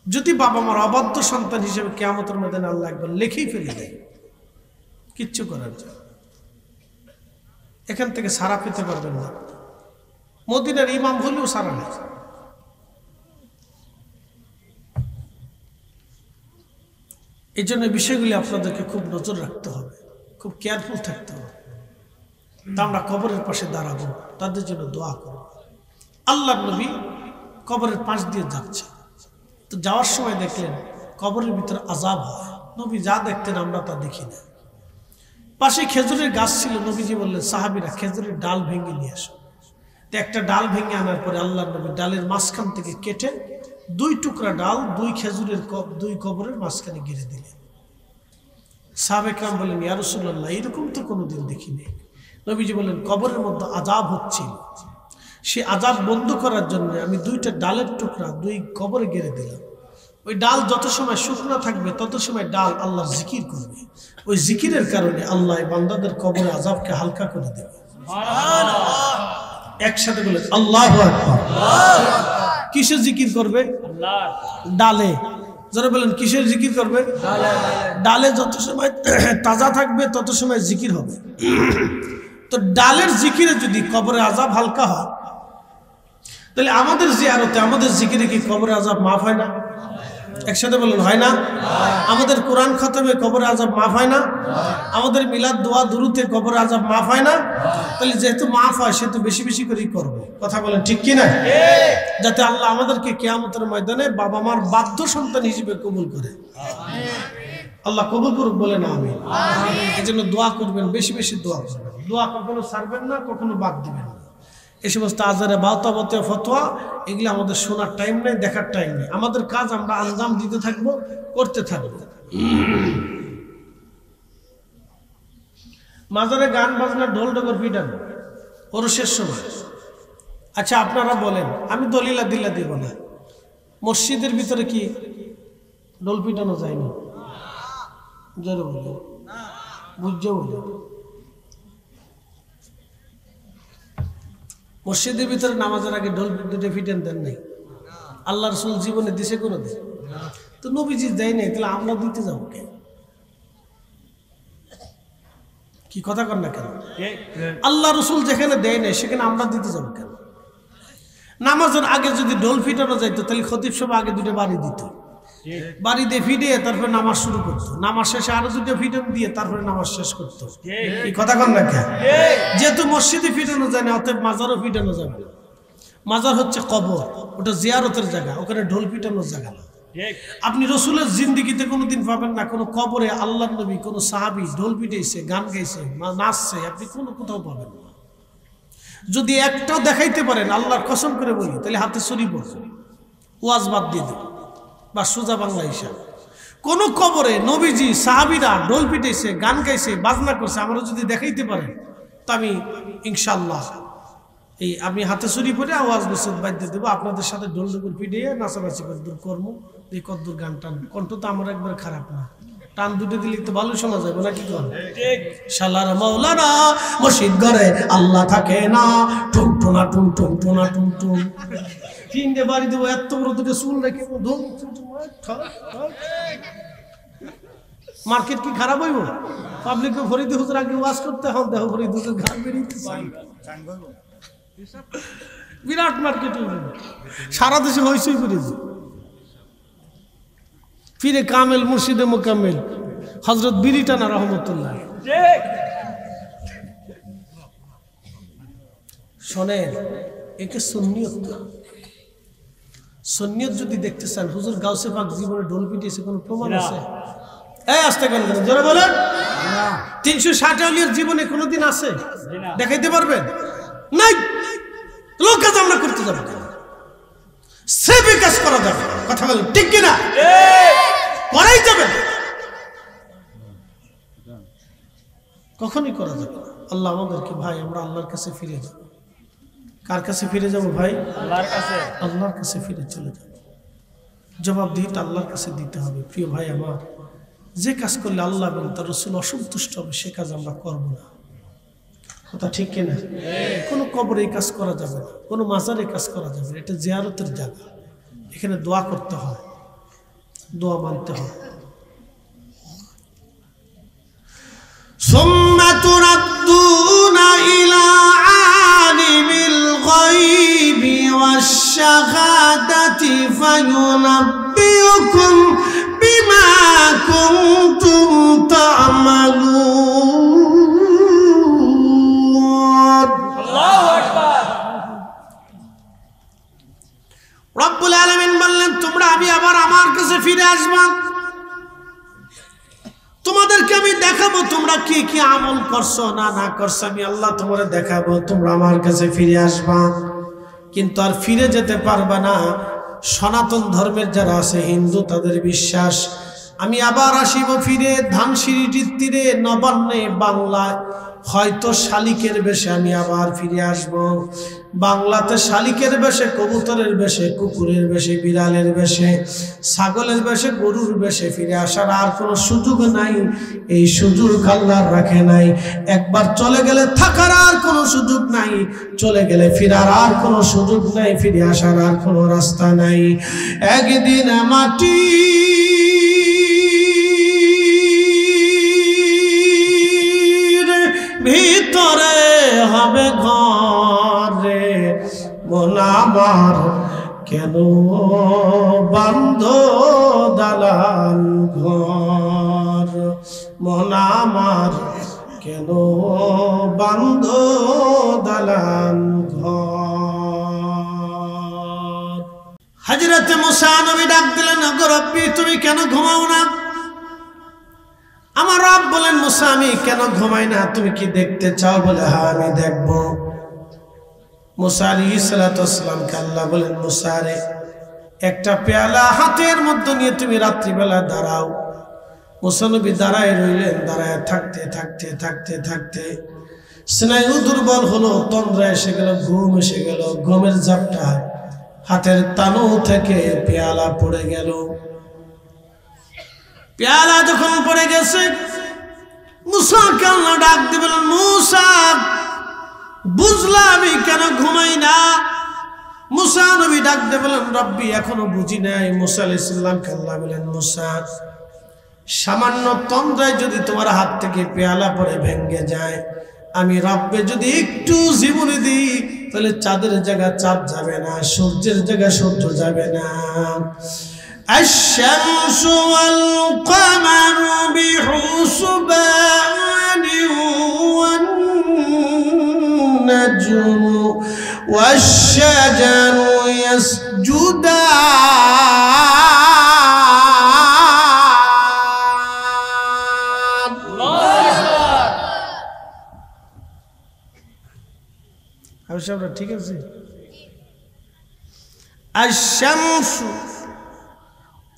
যদি বাবা মার অবাধ্য সন্তান হিসেবে কিয়ামতের ময়দানে আল্লাহ একবার লিখেই ফেলে দেয়, কিচ্ছু করার জন্য এখান থেকে সারা পেতে পারবেন না। মদিনার ইমাম হলেও সারা নেই। এই জন্য বিষয়গুলি আপনাদেরকে খুব নজর রাখতে হবে, খুব কেয়ারফুল থাকতে হবে। তা আমরা কবরের পাশে দাঁড়াবো, তাদের জন্য দোয়া করব। আল্লাহর নবী কবরের পাশ দিয়ে যাচ্ছে, তো যাওয়ার সময় দেখলেন কবরের ভিতরে আযাব হয়। নবী যা দেখতেন আমরা তা দেখি না। পাশে খেজুরের গাছ ছিল, নবীজি বললেন সাহাবীরা খেজুরের ডাল ভেঙে নিয়ে আসো। তো একটা ডাল ভেঙে আনার পরে আল্লাহর নবী ডালের মাঝখান থেকে কেটে দুই টুকরা ডাল দুই কবরের মাঝখানে গিরে দিলেন। সাহাবে কেরাম বললেন, ইয়া রাসূলুল্লাহ, এরকম তো কোনোদিন দেখিনি। নবীজি বললেন, কবরের মধ্যে আযাব হচ্ছিল, সে আযাব বন্ধ করার জন্য আমি দুইটা ডালের টুকরা দুই কবরে গেড়ে দিলাম। ওই ডাল যত সময় শুকনো থাকবে তত সময় ডাল আল্লাহর জিকির করবে। ওই জিকিরের কারণে আল্লাহ বান্দাদের কবরে আযাবকে হালকা করে দেবে। একসাথে বলে আল্লাহু আকবার। কিসের জিকির করবে? ডালে। যারা বলেন কিসের জিকির করবে? ডালে যত সময় তাজা থাকবে তত সময় জিকির হবে। তো ডালের জিকিরে যদি কবরে আযাব হালকা হয়, তাহলে আমাদের জিয়ারতে আমাদের জিকিরে কি কবরে আযাব মাফ হয় না? একসাথে বলেন হয় না? আমাদের কোরআন খতমে কবরে আযাব মাফ হয় না? আমাদের মিলাদ দোয়া দুরুতে কবরে আযাব মাফ হয় না? তাহলে যেহেতু মাফ হয় সেহেতু বেশি বেশি করেই করবো। কথা বলেন ঠিক কি না? যাতে আল্লাহ আমাদেরকে কিয়ামতের ময়দানে বাবা মার বাধ্য সন্তান হিসেবে কবুল করে। আল্লাহ কবুল করুক বলে না আমি। এই জন্য দোয়া করবেন, বেশি বেশি দোয়া করবেন। দোয়া কখনো ছাড়বেন না, কখনো বাদ দিবেন না। এই সমস্ত আজারে বাউতাবতীয় ফতোয়া এগুলো আমাদের শোনার টাইম নেই, দেখার টাইম নেই। আমাদের কাজ আমরা আঞ্জাম দিতে থাকবো, করতে থাকবো। মাজারে গান বাজনা ঢোল ডগর পিটানো ওরসের সময়। আচ্ছা আপনারা বলেন, আমি দলিলা দিল্লা দিব না, মসজিদের ভিতরে কি ঢোল পিটানো যায়নি? জোরে বলে বুঝছো বলে। মসজিদের ভিতরে নামাজের আগে ঢোল দুটো ফিটেন দেন নাই? আল্লাহ রাসূল জীবনে দিছে কোনো দিন? তো নবীজি দেয় নাই, তাহলে আমরা দিতে যাবো কে? কি কথা কর না কেন? আল্লাহ রাসূল যেখানে দেয় নাই সেখানে আমরা দিতে যাবো কেন? নামাজের আগে যদি ঢোল ফিটানো যাইতো তাহলে খতিব সাহেব আগে দুটো বাড়ি দিত, বাড়ি দিয়ে ফিটিয়ে তারপরে নামাজ শুরু করতো, নামাজ শেষে আরো দুটো ফিটন দিয়ে তারপরে নামাজ শেষ করতো। এই কথা কন না কেন? যেহেতু মসজিদে ফিটানো যায় না, অতএব মাজারও ফিটানো যাবে না। মাজার হচ্ছে কবর, ওটা জিয়ারতের জায়গা, ওখানে ঢোল পিটানোর জায়গা না। আপনি রসুলের জিন্দিগিতে কোনোদিন পাবেন না কোনো কবরে আল্লাহর নবী কোনো সাহাবী ঢোল পিটাইছে, গান গাইছে, নাচছে, আপনি কোনো কোথাও পাবেন না। যদি একটাও দেখাইতে পারেন, আল্লাহর কসম করে বলি, তাহলে হাতে ছড়ি পড়ছে, ওয়াজ বাদ দিয়ে দেব বা সোজা বাংলা হিসাব। কোন কবরে নবীজি সাহাবীরা ঢোল পিটাইছে, গান গাইছে, বাজনা করছে আমরা যদি দেখাইতে পারেন, তো আমি ইনশাআল্লাহ এই আমি হাতে ছুরি পরে আওয়াজ গোসল বাজতে দেবো, আপনাদের সাথে ঢোল ঢুকুর পিটিয়ে নাচানাচি কদ্দুর কর্ম, এই কদ্দুর গান টান। কণ্ঠ তো আমার একবার খারাপ না, টান দুটো দিলে তো ভালো শোনা যাবে না, কি কর শালার মাওলানা মসজিদ ঘরে আল্লাহ থাকে না, টুন টুনা টুন টুন টুনা টুন টুন। তিনটে বাড়ি দেবো, এত বড় দুটো চুল রেখে মার্কেট কি খারাপ হইব? পাবলিককে ফরিদ হুজুর আগে ওয়াজ করতে হন, দেখো ফরিদ হুজুর ঘাট বেরিয়েছে, বিরাট মার্কেট সারা দেশে হইচই করেছে। ফিরে কামেল মুর্শিদে মোকাম্মেল হযরত বিরিটানা রহমতুল্লাহ। শোনেন, একে সুন্নিয়ত। সুন্নিয়ত যদি দেখতে চান, হুজুর গাউসে পাক জীবনে ঢোল পিটিয়েছে, কোনো প্রমাণ আছে? এই আসতে কেন জোরে বলেন। 360 আউলিয়ার জীবনে কোনোদিন আছে? দেখাইতে পারবেন? নাই। লোক কাজ আমরা করতে যাবো, সে বিকাশ করা যাবে, কথা বলেন ঠিক কিনা? করাই যাবে, কখনই করা যাবে। আল্লাহ আমাদেরকে, ভাই আমরা আল্লাহর কাছে ফিরে যাব। কার কাছে ফিরে যাব ভাই? আল্লাহর কাছে। আল্লাহর কাছে ফিরে চলে যাব, জবাবদিহিতা আল্লাহর কাছে দিতে হবে। প্রিয় ভাই আমার, যে কাজ করলে আল্লাহ এবং তার রাসূল অসন্তুষ্ট হবে সে কাজ আমরা করব না, কথা ঠিক কিনা? কোনো কবরে এই কাজ করা যাবে না, কোনো মাজারে কাজ করা যাবে না। এটা জিয়ারতের জায়গা, এখানে দোয়া করতে হয়, দোয়া মানতে হয়। সুম্মা তুরাদ্দুনা ইলা আলিমিল গায়বি ওয়াশ শাহাদাতি ফায়ুনাব্বিউকুম বিমা কুনতুম তা'মালুন। আল্লাহু আকবার। রব্বুল আলামিন বললেন, তোমরা আমি আবার আমার কাছে ফিরে আসবা, তোমাদেরকে আমি দেখাবো তোমরা কি কি আমল করছো না না করছো, আমি আল্লাহ তোমারে দেখাবো, তোমরা আমার কাছে ফিরে আসবা। কিন্তু আর ফিরে যেতে পারবা না। সনাতন ধর্মের যারা আছে, হিন্দু, তাদের বিশ্বাস আমি আবার আসিব ফিরে ধানসিঁড়িটির তীরে নবান্নে বাংলায়, হয়তো শালিকের বেশে আমি আবার ফিরে আসব। বাংলাতে শালিকের বেশে, কবুতরের বেশে, কুকুরের বেশে, বিড়ালের বেশে, ছাগলের বেশে, গরুর বেশে ফিরে আসার আর কোনো সুযোগ নাই। এই সুযোগ আল্লাহ রাখে নাই। একবার চলে গেলে থাকার আর কোনো সুযোগ নাই, চলে গেলে ফিরার আর কোনো সুযোগ নাই, ফিরে আসার আর কোনো রাস্তা নাই। একদিন মাটি ভিতরে হবে ঘরে, মন আমার কেন বান্ধ দালান ঘর, মন আমার কেন বান্ধ দালান ঘর। হযরত মুসা নবী ডাক দিলেন, ওগো রব্বি তুমি কেন ঘুমাও না? আমার রব বলেন, মুসা আমি কেন ঘুমাই না, তুমি কি দেখতে চাও? বলে হ্যাঁ আমি দেখব। মুসা আলাইহিস সালাতু ওয়াস সালামকে আল্লাহ বলেন, মুসা রে একটা পেয়ালা হাতের মধ্যে নিয়ে তুমি রাত্রিবেলা দাঁড়াও। মুসা নবী দাঁড়ায় রইলেন। দাঁড়ায় থাকতে থাকতে থাকতে থাকতে স্নায়ু দুর্বল হলো, তন্দ্রা এসে গেল, ঘুম এসে গেল। ঘুমের ঝাপটা হাতের তালু থেকে পেয়ালা পড়ে গেল। পেয়ালা যখন পড়ে গেছে, মুসাকে আল্লাহ ডাক দিয়ে বলেন, মুসা বুঝলা আমি কেন ঘুমাই না? মুসা নবী ডাক দিয়ে বলেন, রব্বি এখনো বুঝি নাই। মুসা আলাইহিস সালামকে আল্লাহ বলেন, মুসা সামান্য তন্দ্রায় যদি তোমার হাত থেকে পেয়ালা পড়ে ভেঙে যায়, আমি রব্বে যদি একটু জীবনে দিই, তাহলে চাঁদের জায়গা চাঁদ যাবে না, সূর্যের জায়গা সূর্য যাবে না। الشمس والقمر بحسبان والنجم والشجر يسجدان. الله ঠিক আছে। الشمس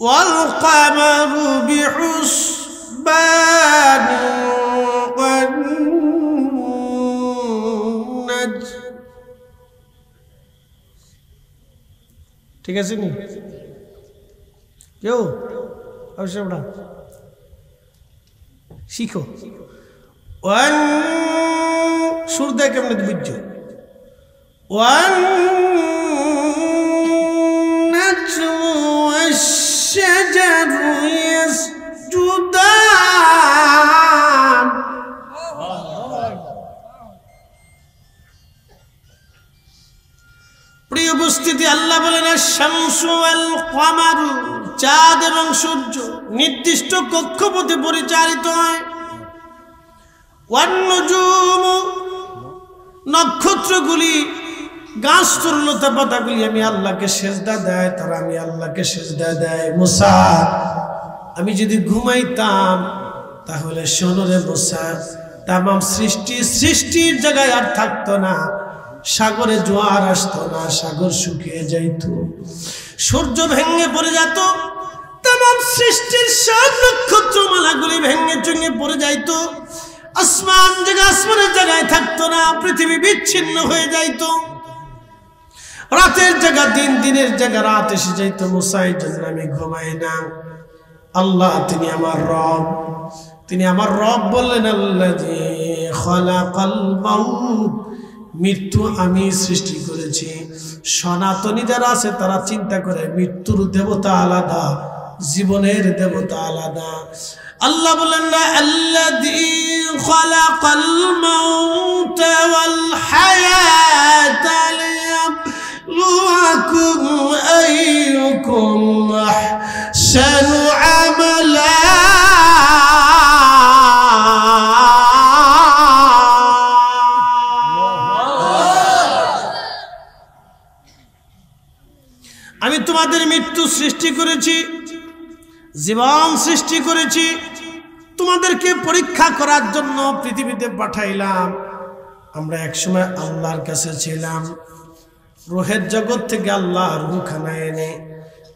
والقمر بحسبان والنجم ঠিক আছে নি কেউ অবশ্যই ওটা শিখো ওয়ান সুর দেয় কেমন বুঝছো ওয়ান والشجر يسجدان প্রিয় উপস্থিতি আল্লাহ বলেন শামসু ওয়াল কমার চাঁদ এবং সূর্য নির্দিষ্ট কক্ষপথে পরিচালিত হয় ওয়ান নুজুম নক্ষত্রগুলি গাছ তরুলতা পাতাগুলি আমি আল্লাহকে সেজদা দেয় তারা আমি আল্লাহকে সেজদা দেয় মুসা আমি যদি ঘুমাইতাম তাহলে শোনো রে মুসা তামাম সৃষ্টির জায়গায় আর থাকতো না সাগরে জোয়ার আসতো না সাগর শুকিয়ে যাইত সূর্য ভেঙে পড়ে যেত তামাম সৃষ্টির সব নক্ষত্রমালাগুলি ভেঙে চুঙে পড়ে যাইত আসমানের জায়গায় থাকতো না পৃথিবী বিচ্ছিন্ন হয়ে যাইত রাতের জায়গা দিন দিনের জায়গা রাত এসে যাইতো মুসাই জন্য আমি ঘুমাই না আল্লাহ তিনি আমার রব বললেন আল্লাযী খালাকাল মাউত মৃত্যু আমি সৃষ্টি করেছি সনাতনী যারা আছে তারা চিন্তা করে মৃত্যুর দেবতা আলাদা জীবনের দেবতা আলাদা আল্লাহ বলেন না আল্লাযী খালাকাল মাউতা ওয়াল হায়াতা লিয়াবলুয়াকুম আইয়ুকুম আহসানু আমালা আমি তোমাদের মৃত্যু সৃষ্টি করেছি জীবন সৃষ্টি করেছি তোমাদেরকে পরীক্ষা করার জন্য পৃথিবীতে পাঠাইলাম আমরা একসময় আল্লাহর কাছে ছিলাম রূহের জগৎ থেকে আল্লাহ রূহখানা এনে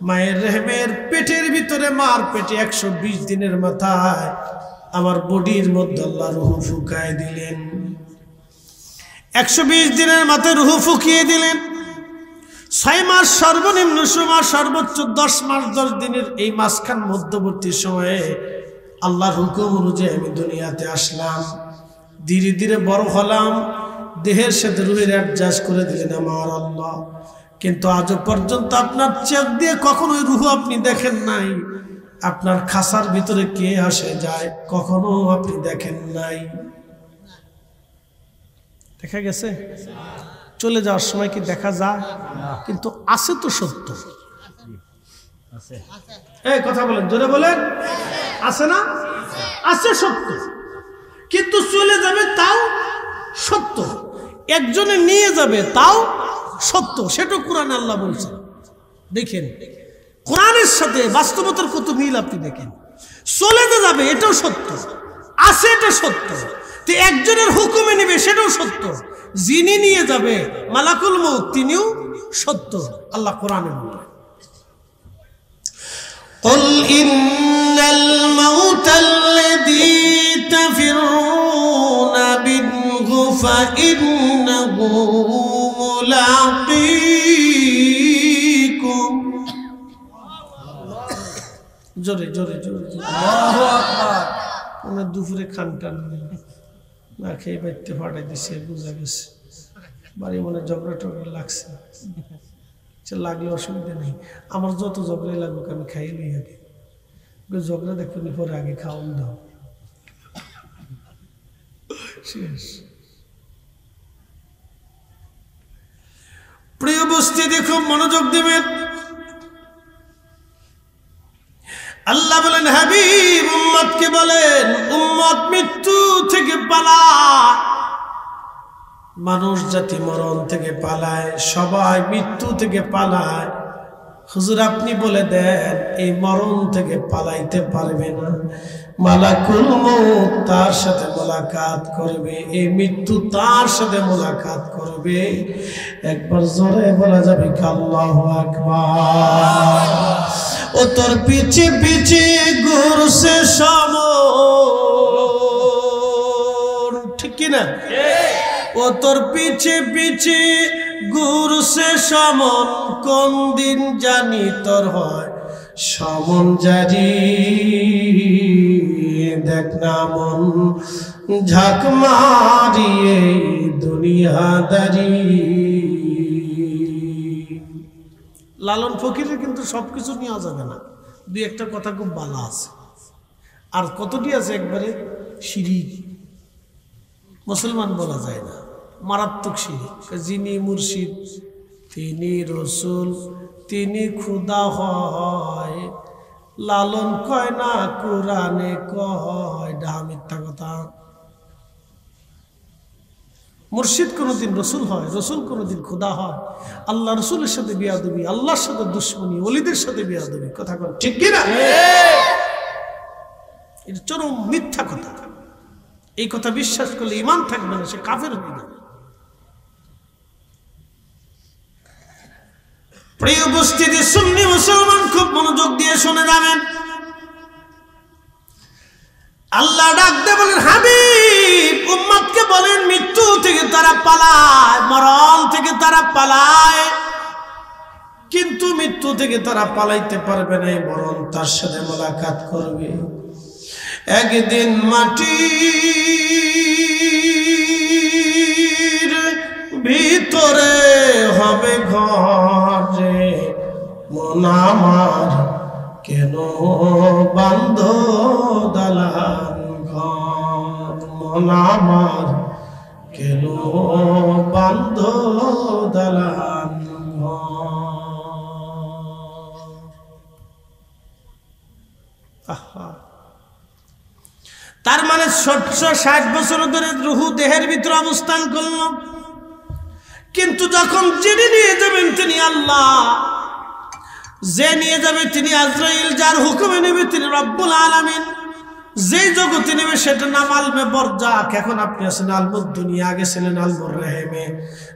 মায়ের রেহমের পেটের ভিতরে মার পেটে 120 দিনের মাথায় আমার বডির মধ্যে আল্লাহ রূহ ফুকায় দিলেন 120 দিনের মাথায় রূহ ফুকিয়ে দিলেন 6 মাস সর্বনিম্ন সময় সর্বোচ্চ 10 মাস 10 দিনের এই মাঝখান মধ্যবর্তী সময়ে আল্লাহর হুকুম অনুযায়ী আমি দুনিয়াতে আসলাম ধীরে ধীরে বড় হলাম দেহের সাথে রূহের অ্যাডজাস্ট করে দিলেন আমার আল্লাহ কিন্তু আজ পর্যন্ত আপনার চোখ দিয়ে কখনোই রূহ আপনি দেখেন নাই আপনার খাসার ভিতরে কে আসে যায় কখনো আপনি দেখেন নাই দেখা গেছে চলে যাওয়ার সময় কি দেখা যায় কিন্তু আছে তো সত্য আছে এই কথা বলেন জোরে বলেন আছে না আছে সত্য কিন্তু চলে যাবে তাও সত্য একজনে নিয়ে যাবে তাও সত্য সেটা কোরআনে আল্লাহ বলছে দেখেন কোরআনের সাথে বাস্তবতার কত মিল আপনি দেখেন চলে যাবে এটাও সত্য আছে এটা সত্য তো একজনের হুকুমে নেবে সেটাও সত্য যিনি নিয়ে যাবে মালাকুল মউত তিনিও সত্য আল্লাহ কোরআনে বলে قل إن الموت الذي تفرون منه فإنه ملاقيكم জোরে জোরে জোরে আল্লাহু আকবার আমরা দুপুরে খানটান না খেয়ে বাইতে ফাটাই দিছে বুঝা গেছে বাড়ি মনে ঝগড়া টগড়া লাগছে সে লাগলে অসুবিধা নেই আমার যত ঝগড়াই লাগুক আমি খাই লই আগে ঝগড়া দেখবেন পরে আগে খাওয়ান দাও শেষ প্রিয় বস্তি দেখো মনোযোগ দেবেন আল্লাহ বলেন হাবিব উম্মতকে বলেন উম্মত মৃত্যু থেকে পালায় মানুষ জাতি মরণ থেকে পালায় সবাই মৃত্যু থেকে পালায় হুজুর আপনি বলে দেন এই মরণ থেকে পালাইতে পারবে না মালাকুল মউত তার সাথে মোলাকাত করবে এই মৃত্যু তার সাথে মোলাকাত করবে একবার জোরে বলা যাবে আল্লাহু আকবার ও তোর পিছে পিছে ঘুরছে সমর ঠিক কি না ও তোর পিছে পিছে গুরু সে সমন কোন দিন জানি তোর হয় সমন জারি দেখ না মন ঝাঁক মারিয়ে দুনিয়াদারি। লালন ফকিরের কিন্তু সবকিছু নেওয়া যাবে না, দুই একটা কথা খুব ভালো আছে, আর কতটি আছে একবারে শিরিক, মুসলমান বলা যায় না, মারাত্মক শিরিক। যিনি মুর্শিদ তিনি রসুল তিনি খুদা হয়, লালন কয় না কোরআনে কয়, ডাহা মিথ্যা কথা। মুর্শিদ কোনদিন রসুল হয়, রসুল কোনদিন খুদা হয়? আল্লাহ রসুলের সাথে বিয়াদবি, আল্লাহর সাথে দুশ্মনী, ওলিদের সাথে বিয়াদবি, কথা কন ঠিক কিনা? এটা চরম মিথ্যা কথা। এই কথা বিশ্বাস করলে ঈমান থাকবে না, সে কাফের হয়ে যাবে। প্রিয় উপস্থিতি, সুন্নি মুসলমান খুব মনোযোগ দিয়ে শুনে যাবেন। আল্লাহ ডাক দিয়ে বলেন, হাবিব উম্মতকে বলেন মৃত্যু থেকে তারা পালায়, মরণ থেকে তারা পালায়, কিন্তু মৃত্যু থেকে তারা পালাইতে পারবে না, মরণ তার সাথে মোলাকাত করবে। একদিন মাটির ভিতরে হবে ঘরে, মন আমার কেন বান্ধ দালান ঘর, মন আমার কেন বান্ধ দালান ঘর। তার মানে 60 বছর ধরে রুহু দেহের ভিতরে অবস্থান করল, কিন্তু যখন যিনি নিয়ে যাবেন তিনি আল্লাহ, যে নিয়ে যাবে তিনি আজরাইল, যার হুকুমে নেবে তিনি রব্বুল আলামিন, যেই জগতে নেবে সেটা নাম আলমে বরজাক। এখন আপনি আছেন আলমুদ দুনিয়া, আগে ছিলেন আলমুর রেহেমে,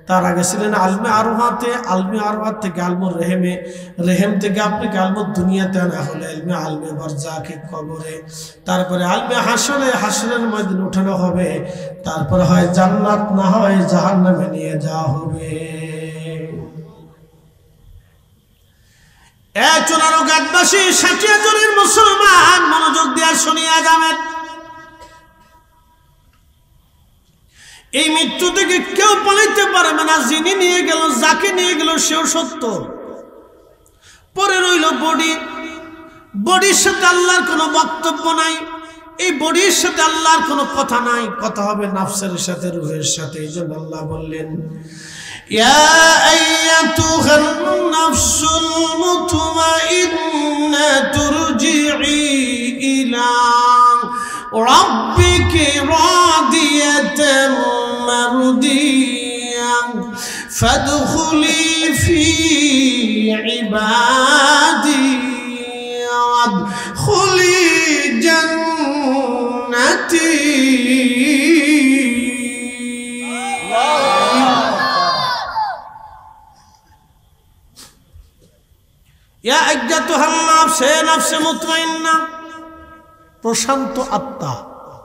তার আগে ছিলেন আলমে আরওয়াতে, আলমে আরওয়াত থেকে আলমুর রেহেমে, রেহেম থেকে আপনি আলমুদ দুনিয়াতে আনা হলে আলমে বরজাকে কবরে, তারপরে আলমে হাসরে, হাসরের ময়দানে উঠানো হবে, তারপরে হয় জান্নাত না হয় জাহান্নামে নিয়ে যাওয়া হবে। চুনারোগাতবাসী 60 জনের মুসলমান মনোযোগ দিয়ে শুনিয়া যাবেন। এই মৃত্যু থেকে কেউ পালাইতে পারবে না, যিনি নিয়ে গেল, যাকে নিয়ে গেল সেও সত্য। পরে রইল বডি, বডির সাথে আল্লাহর কোনো বক্তব্য নাই, এই বডির সাথে আল্লাহর কোনো কথা নাই, কথা হবে নাফসের সাথে, রূহের সাথে। এই জন্য আল্লাহ বললেন, ইয়া আইয়াতুহান নাফসুল মুতমাইন্না তুরজিই ইলা রাব্বিকি রাদিয়াতাম মারদিয়ান ফাদখুলি ফি ইবাদি ওয়াদখুলি জান্নাতি। ইয়া আইয়াতুহান নাফসে নাফসে মুতমাইন্না, প্রশান্ত আত্মা।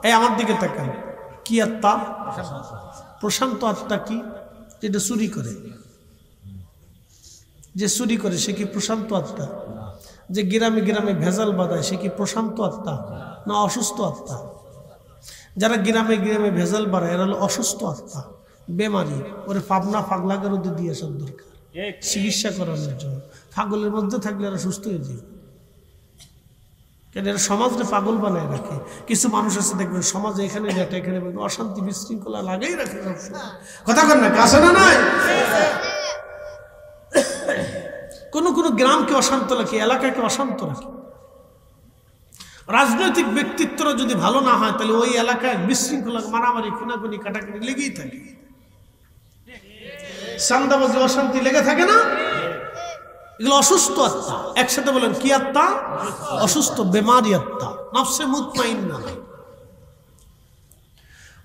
এই আমার দিকে তাকান, কি আত্মা? প্রশান্ত আত্মা কি? যেটা চুরি করে, যে চুরি করে সে কি প্রশান্ত আত্মা? যে গ্রামে গ্রামে ভেজাল বাঁধায় সে কি প্রশান্ত আত্মা না অসুস্থ আত্মা? যারা গ্রামে গ্রামে ভেজাল বাড়ায় এরা হলো অসুস্থ আত্মা, বেমারি। ওরে পাবনা পাগলাগের মধ্যে দিয়ে আসার দরকার, চিকিৎসা করানোর জন্য। পাগলের মধ্যে থাকলে এরা সুস্থ হয়ে যাবে, কেন এরা সমাজকে পাগল বানায় রাখে। কিছু মানুষ আছে দেখবেন সমাজে এখানে যেটা এখানে অশান্তি বিশৃঙ্খলা লাগাই রাখে, কথা কন না, কাছে না নাই? কোন কোন গ্রামকে অশান্ত রাখে, এলাকাকে অশান্ত রাখে। রাজনৈতিক ব্যক্তিত্বরা যদি ভালো না হয় তাহলে ওই এলাকায় বিশৃঙ্খলা, মারামারি, খুনাখুনি, কাটাকাটি লেগেই থাকে, চান্দাবাজি, অশান্তি লেগে থাকে না? এগুলো অসুস্থ আত্মা। একসাথে বলেন, কি আত্মা? অসুস্থ, বেমারি আত্মা, নফসে মুতমাইন্না।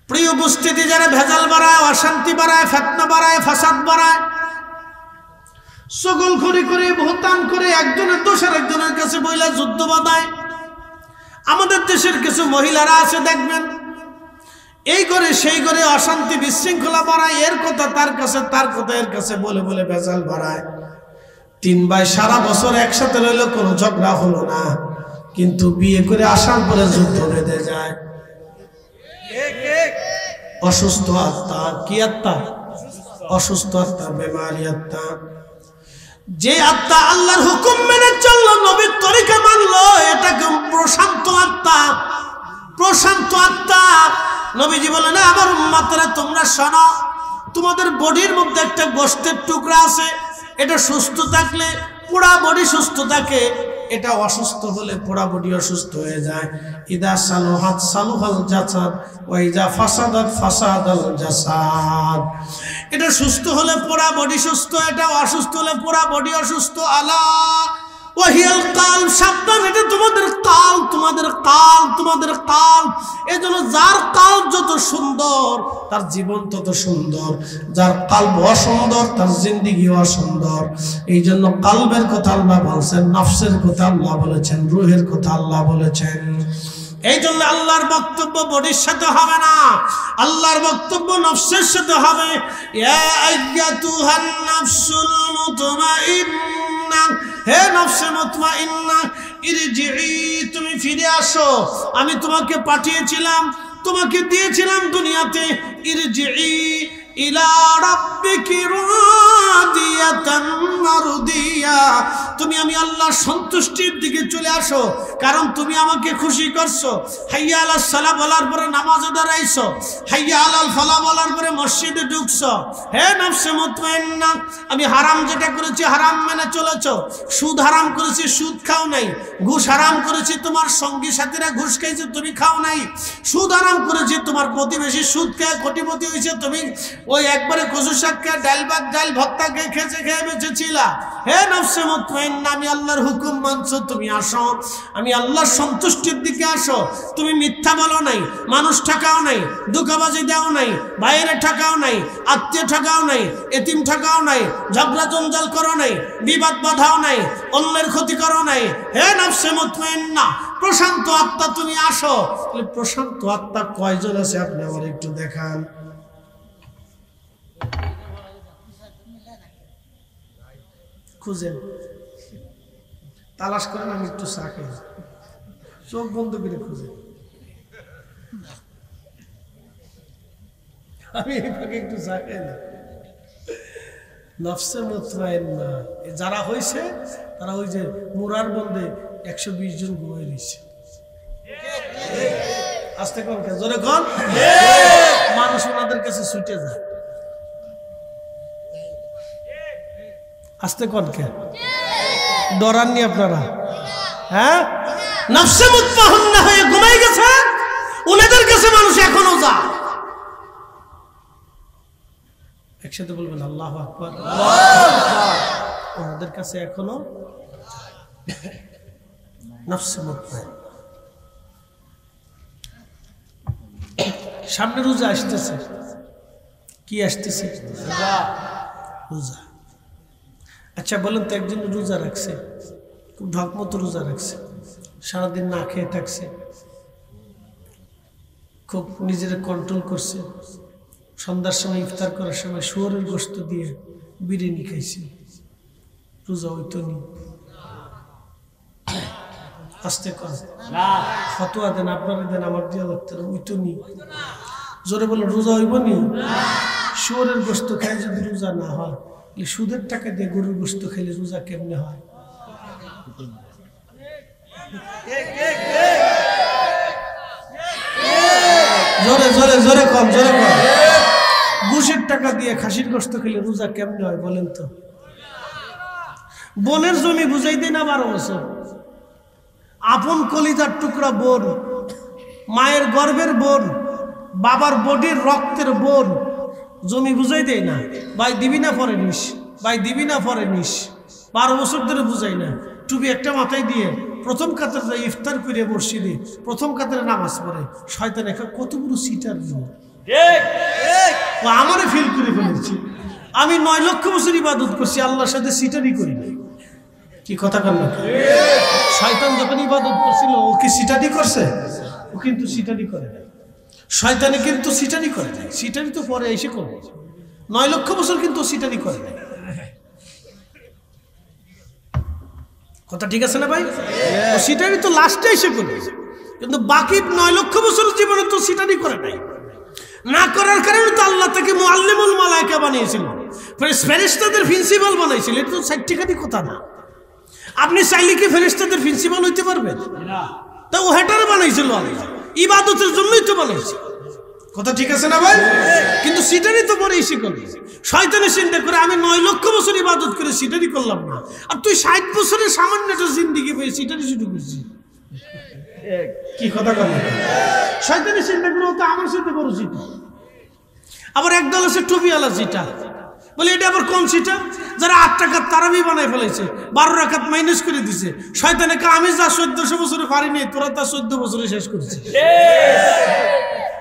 প্রিয় উপস্থিতি, যারা ভেজাল বাড়ায়, অশান্তি বাড়ায়, ফিতনা বাড়ায়, ফাসাদ বাড়ায়, চগলখড়ি করে, ভোতান করে, একজনের দোষ আরেকজনের কাছে বইলা যুদ্ধ বাঁধায়। আমাদের দেশের কিছু মহিলারা আছে দেখবেন, এই করে সেই করে অশান্তি বিশৃঙ্খলা বাড়ায়, এর কথা তার কাছে, তার কথা এর কাছে বলে বলে ভেজাল বাড়ায়। 3 ভাই সারা বছর একসাথে রইল, কোনো ঝগড়া হলো না, কিন্তু বিয়ে করে আসার পরে যুদ্ধ বেঁধে যায়। অসুস্থ আত্মা, কি আত্মা? অসুস্থ আত্মা, বেমারি আত্মা। যে আত্মা আল্লাহর হুকুম মেনে চললো, নবীর তরিকা মানলো, এটাকে প্রশান্ত আত্মা। প্রশান্ত আত্মা। নবীজি বলেন, আমার উম্মতরা তোমরা শোনো, তোমাদের বডির মধ্যে একটা গোশতের টুকরা আছে, এটা সুস্থ থাকলে পুরা বডি সুস্থ থাকে, এটা অসুস্থ হলে পুরা বডি অসুস্থ হয়ে যায়। ইদা সালুহাত সালুহাল জাসাদ ওয়া ইদা ফাসাদাত ফাসাদাল জাসাদ। এটা সুস্থ হলে পুরা বডি সুস্থ, এটা অসুস্থ হলে পুরা বডি অসুস্থ। আলা ওয়াহিয়াল কাল, সাবধান, এটা তোমাদের কাল, তোমাদের কাল, তোমাদের কাল। এজন্য যার কাল যত সুন্দর তার জীবন তত সুন্দর, যার কাল্ব অসুন্দর তার জিন্দেগি অসুন্দর। এই জন্য কালবের কথা আল্লাহ বলছেন, নফসের কথা আল্লাহ বলেছেন, রুহের কথা আল্লাহ বলেছেন। এই জন্য আল্লাহর বক্তব্য বডির সাথে হবে না, আল্লাহর বক্তব্য নফসের সাথে হবে। ইয়া আইয়াতুহান নাফসুল মুতমাইন্না, হে নফসে মুতমাইন্না, ইরজিই, তুমি ফিরে আসো, আমি তোমাকে পাঠিয়েছিলাম, তোমাকে দিয়েছিলাম দুনিয়াতে। ইরজিই ইলা রাব্বিকি রাদিয়াতান মারদিয়া, তুমি আমি আল্লাহর সন্তুষ্টির দিকে চলে আসো, কারণ তুমি আমাকে খুশি করছো। হাইয়া আলাস সালাহ বলার পরে নামাজে দাঁড়াইছো, হাইয়া আলাল ফালাহ বলার পরে মসজিদে ঢুকছো। হে নফসে মুতমাইন্না, আমি হারাম যেটা করেছি হারাম মেনে চলেছো, সুদ হারাম করেছি সুদ খাও নাই, ঘুষ হারাম করেছি তোমার সঙ্গী সাথীরা ঘুষ খাইছে তুমি খাও নাই, সুদ হারাম করেছি তোমার প্রতিবেশী সুদ খেয়ে কোটিপতি হয়েছে, তুমি ওই একবারে কচু শাক খেয়ে ডাল ভাত ডাল ভর্তা খেয়ে বেঁচেছিলা। হে নফসে মুতমাইন্না, আমি আল্লাহর হুকুম মানছো, তুমি আসো, আমি আল্লাহর সন্তুষ্টির দিকে আসো। তুমি মিথ্যা বলো নাই, মানুষ ঠকাও নাই, ধোঁকাবাজি দাও নাই, বাইরে ঠকাও নাই, আত্মীয় ঠকাও নাই, এতিম ঠকাও নাই, ঝগড়া জঞ্জাল করো নাই, বিবাদ বাধাও নাই, অন্যের ক্ষতি করো নাই। হে নফসে মুতমাইন্না, প্রশান্ত আত্মা তুমি আসো। প্রশান্ত আত্মা কয়জন আছে আপনি আমার একটু দেখান। খুঁজেন, তালাশ করেন, আমি একটু চা খাই, চোখ বন্ধ করে খুঁজেন, আমি এইভাবে একটু চা খাই না। নফসে মুতমাইন্না যারা হয়েছে তারা ওই যে মুরার বন্ধে 120 জন ঘুমাই দিচ্ছে। আস্তে কোন জোরে কোন, মানুষ ওনাদের কাছে ছুটে যায়। আস্তে কোন কে ডরাননি আপনারা? হ্যাঁ, নফসে মুতমাইন্না হয়ে ঘুমাই গেছে, ওনাদের কাছে মানুষ এখনো যায়। একসাথে বলবেন আল্লাহু আকবার। ওনাদের কাছে এখনো নফসে মুতমাইন্না। সামনে রোজা আসতেছে, কি আসতেছে? রোজা। আচ্ছা বলেন তো, একজন রোজা রাখছে, খুব ঢকমতো রোজা রাখছে, সারাদিন না খেয়ে থাকছে, খুব নিজের কন্ট্রোল করছে, সন্ধ্যার সময় ইফতার করার সময় শুয়োরের গোশত দিয়ে বিরিয়ানি খাইছে, রোজা হইতো নি? আস্তে কর, ফতোয়া দেন, আপনারা দেন, আমার দিয়ে লাগতে হইতো নি? জোরে বলেন, রোজা হইব নি? শুয়োরের গোশত খাই যদি রোজা না হয়, সুদের টাকা দিয়ে গরুর গোশত খেলে রোজা কেমনে হয়? জোরে জোরে জোরে কম, জোরে কম। ঘুষের টাকা দিয়ে খাসির গোশত খেলে রোজা কেমনে হয় বলেন তো? বোনের জমি বুঝাই দেয় না 12 বছর, আপন কলিজার টুকরা বোন, মায়ের গর্ভের বোন, বাবার বডির রক্তের বোন, জমি বুঝাই দেয় না, ভাই দিবি না পরে নিস, ভাই দিবি না পরে নিস। 12 বছর ধরে বুঝাই না, টুপি একটা মাথায় দিয়ে প্রথম কাতারে ইফতার করে মসজিদে প্রথম কাতারে নামাজ পড়ে। শয়তান একা কত বড় সিটার, আমারে ফিল করে ফেলেছি। আমি 9 লক্ষ বছর ইবাদত করছি, আল্লাহর সাথে সিটারই করি না। কি কথা কর না? শয়তান যখন ইবাদত করছিল ও কি সিটারি করছে? ও কিন্তু সিটারি করে না। শয়তানে কিন্তু সিটারি করে নাই, সিটারি তো পরে এসে করবে। 9 লক্ষ বছর কিন্তু সিটারি করে নাই। কথা ঠিক আছে না ভাই? ও সিটারি তো লাস্টে এসে করবে, কিন্তু বাকি 9 লক্ষ বছর জীবনে তো সিটারি করে নাই। না করার কারণে তো আল্লাহ তাকে মুআল্লিমুল মালায়েকা বানিয়েছিল, ফেরেশতাদের প্রিন্সিপাল বানাইছিল। এটা তো সাইন্টিফিক কথা না। আপনি চাইলে কি ফেরেশতাদের প্রিন্সিপাল হইতে পারবেন না? তা ও হেটারে বানাইছিল আল্লাহ, ইবাদতের জন্যই তো বানাইছে। কথা ঠিক আছে না ভাই? কিন্তু সিটারি তো পরে এসে করবে। শয়তানে চিন্তা করে আমি 9 লক্ষ বছর ইবাদত করে সিটারি করলাম না, আর তুই 60 বছরের সামান্য একটা জিন্দেগি পেয়ে সিটারি শুরু করছিস। কি কথা বল? শয়তানে চিন্তা করে ও তো আমার সাথে বড় সিটা। আবার একদল আছে টুপিওয়ালা সিটা, বলে এটা আবার কোন সিটা? যারা 8 টাকার তারাবি বানাই ফেলেছে, 12 রাকাত মাইনাস করে দিছে। শয়তানে কে আমি যা 1400 বছরে পারিনি, তোরা তা 14 বছরে শেষ করেছিস।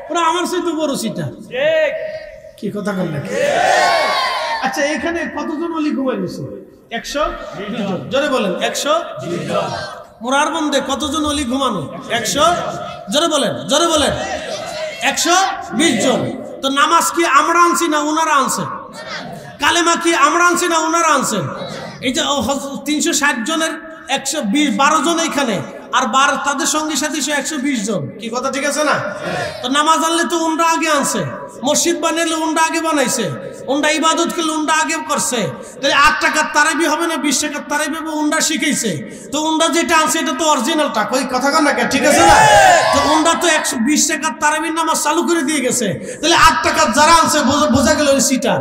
ওরা আমার সাথে বড় সিটা। কি কথা বল? আচ্ছা, এখানে কতজন ওলি ঘুমাই গেছে? 120 জন। জোরে বলেন 120 জন। মোরার বন্দে কতজন ওলি ঘুমানো? 100। জোরে বলেন, জোরে বলেন 120 জন। তো নামাজ কি আমরা আনছি না ওনারা আনছে? কালেমা কি আমরা আনছি না ওনারা আনছেন? এই যে 360 জনের 12 জন এইখানে, আর 12 তাদের সঙ্গে সাথে 120 জন। কি কথা ঠিক আছে না? তো নামাজ আনলে তো ওনরা আগে আনছে, মসজিদ বানাইলে ওনরা আগে বানাইছে, ওনরা ইবাদত করলে ওনরা আগে করছে। তাহলে 8 টাকার তারাবি হবে না 20 টাকার তারাবি হবে? ওনরা শিখাইছে। তো ওনরা যেটা আনছে এটা তো অরিজিনালটা। ওই কথা কন না, ঠিক আছে না? তো ওনরা তো 120 টাকার তারাবির নামাজ চালু করে দিয়ে গেছে। তাহলে 8 টাকার যারা আনছে বোঝা গেল ওই সিটা।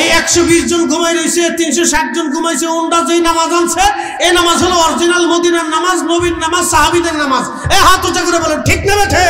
এই 120 জন ঘুমাই রয়েছে, 360 জন ঘুমাইছে। ওনরা যেই নামাজ আনছে এই নামাজ হলো অরিজিনাল মদিনার নামাজ, নবীর নামাজ, সাহাবীদের নামাজ। হাত উঁচা করে বলেন ঠিক না বেঠে?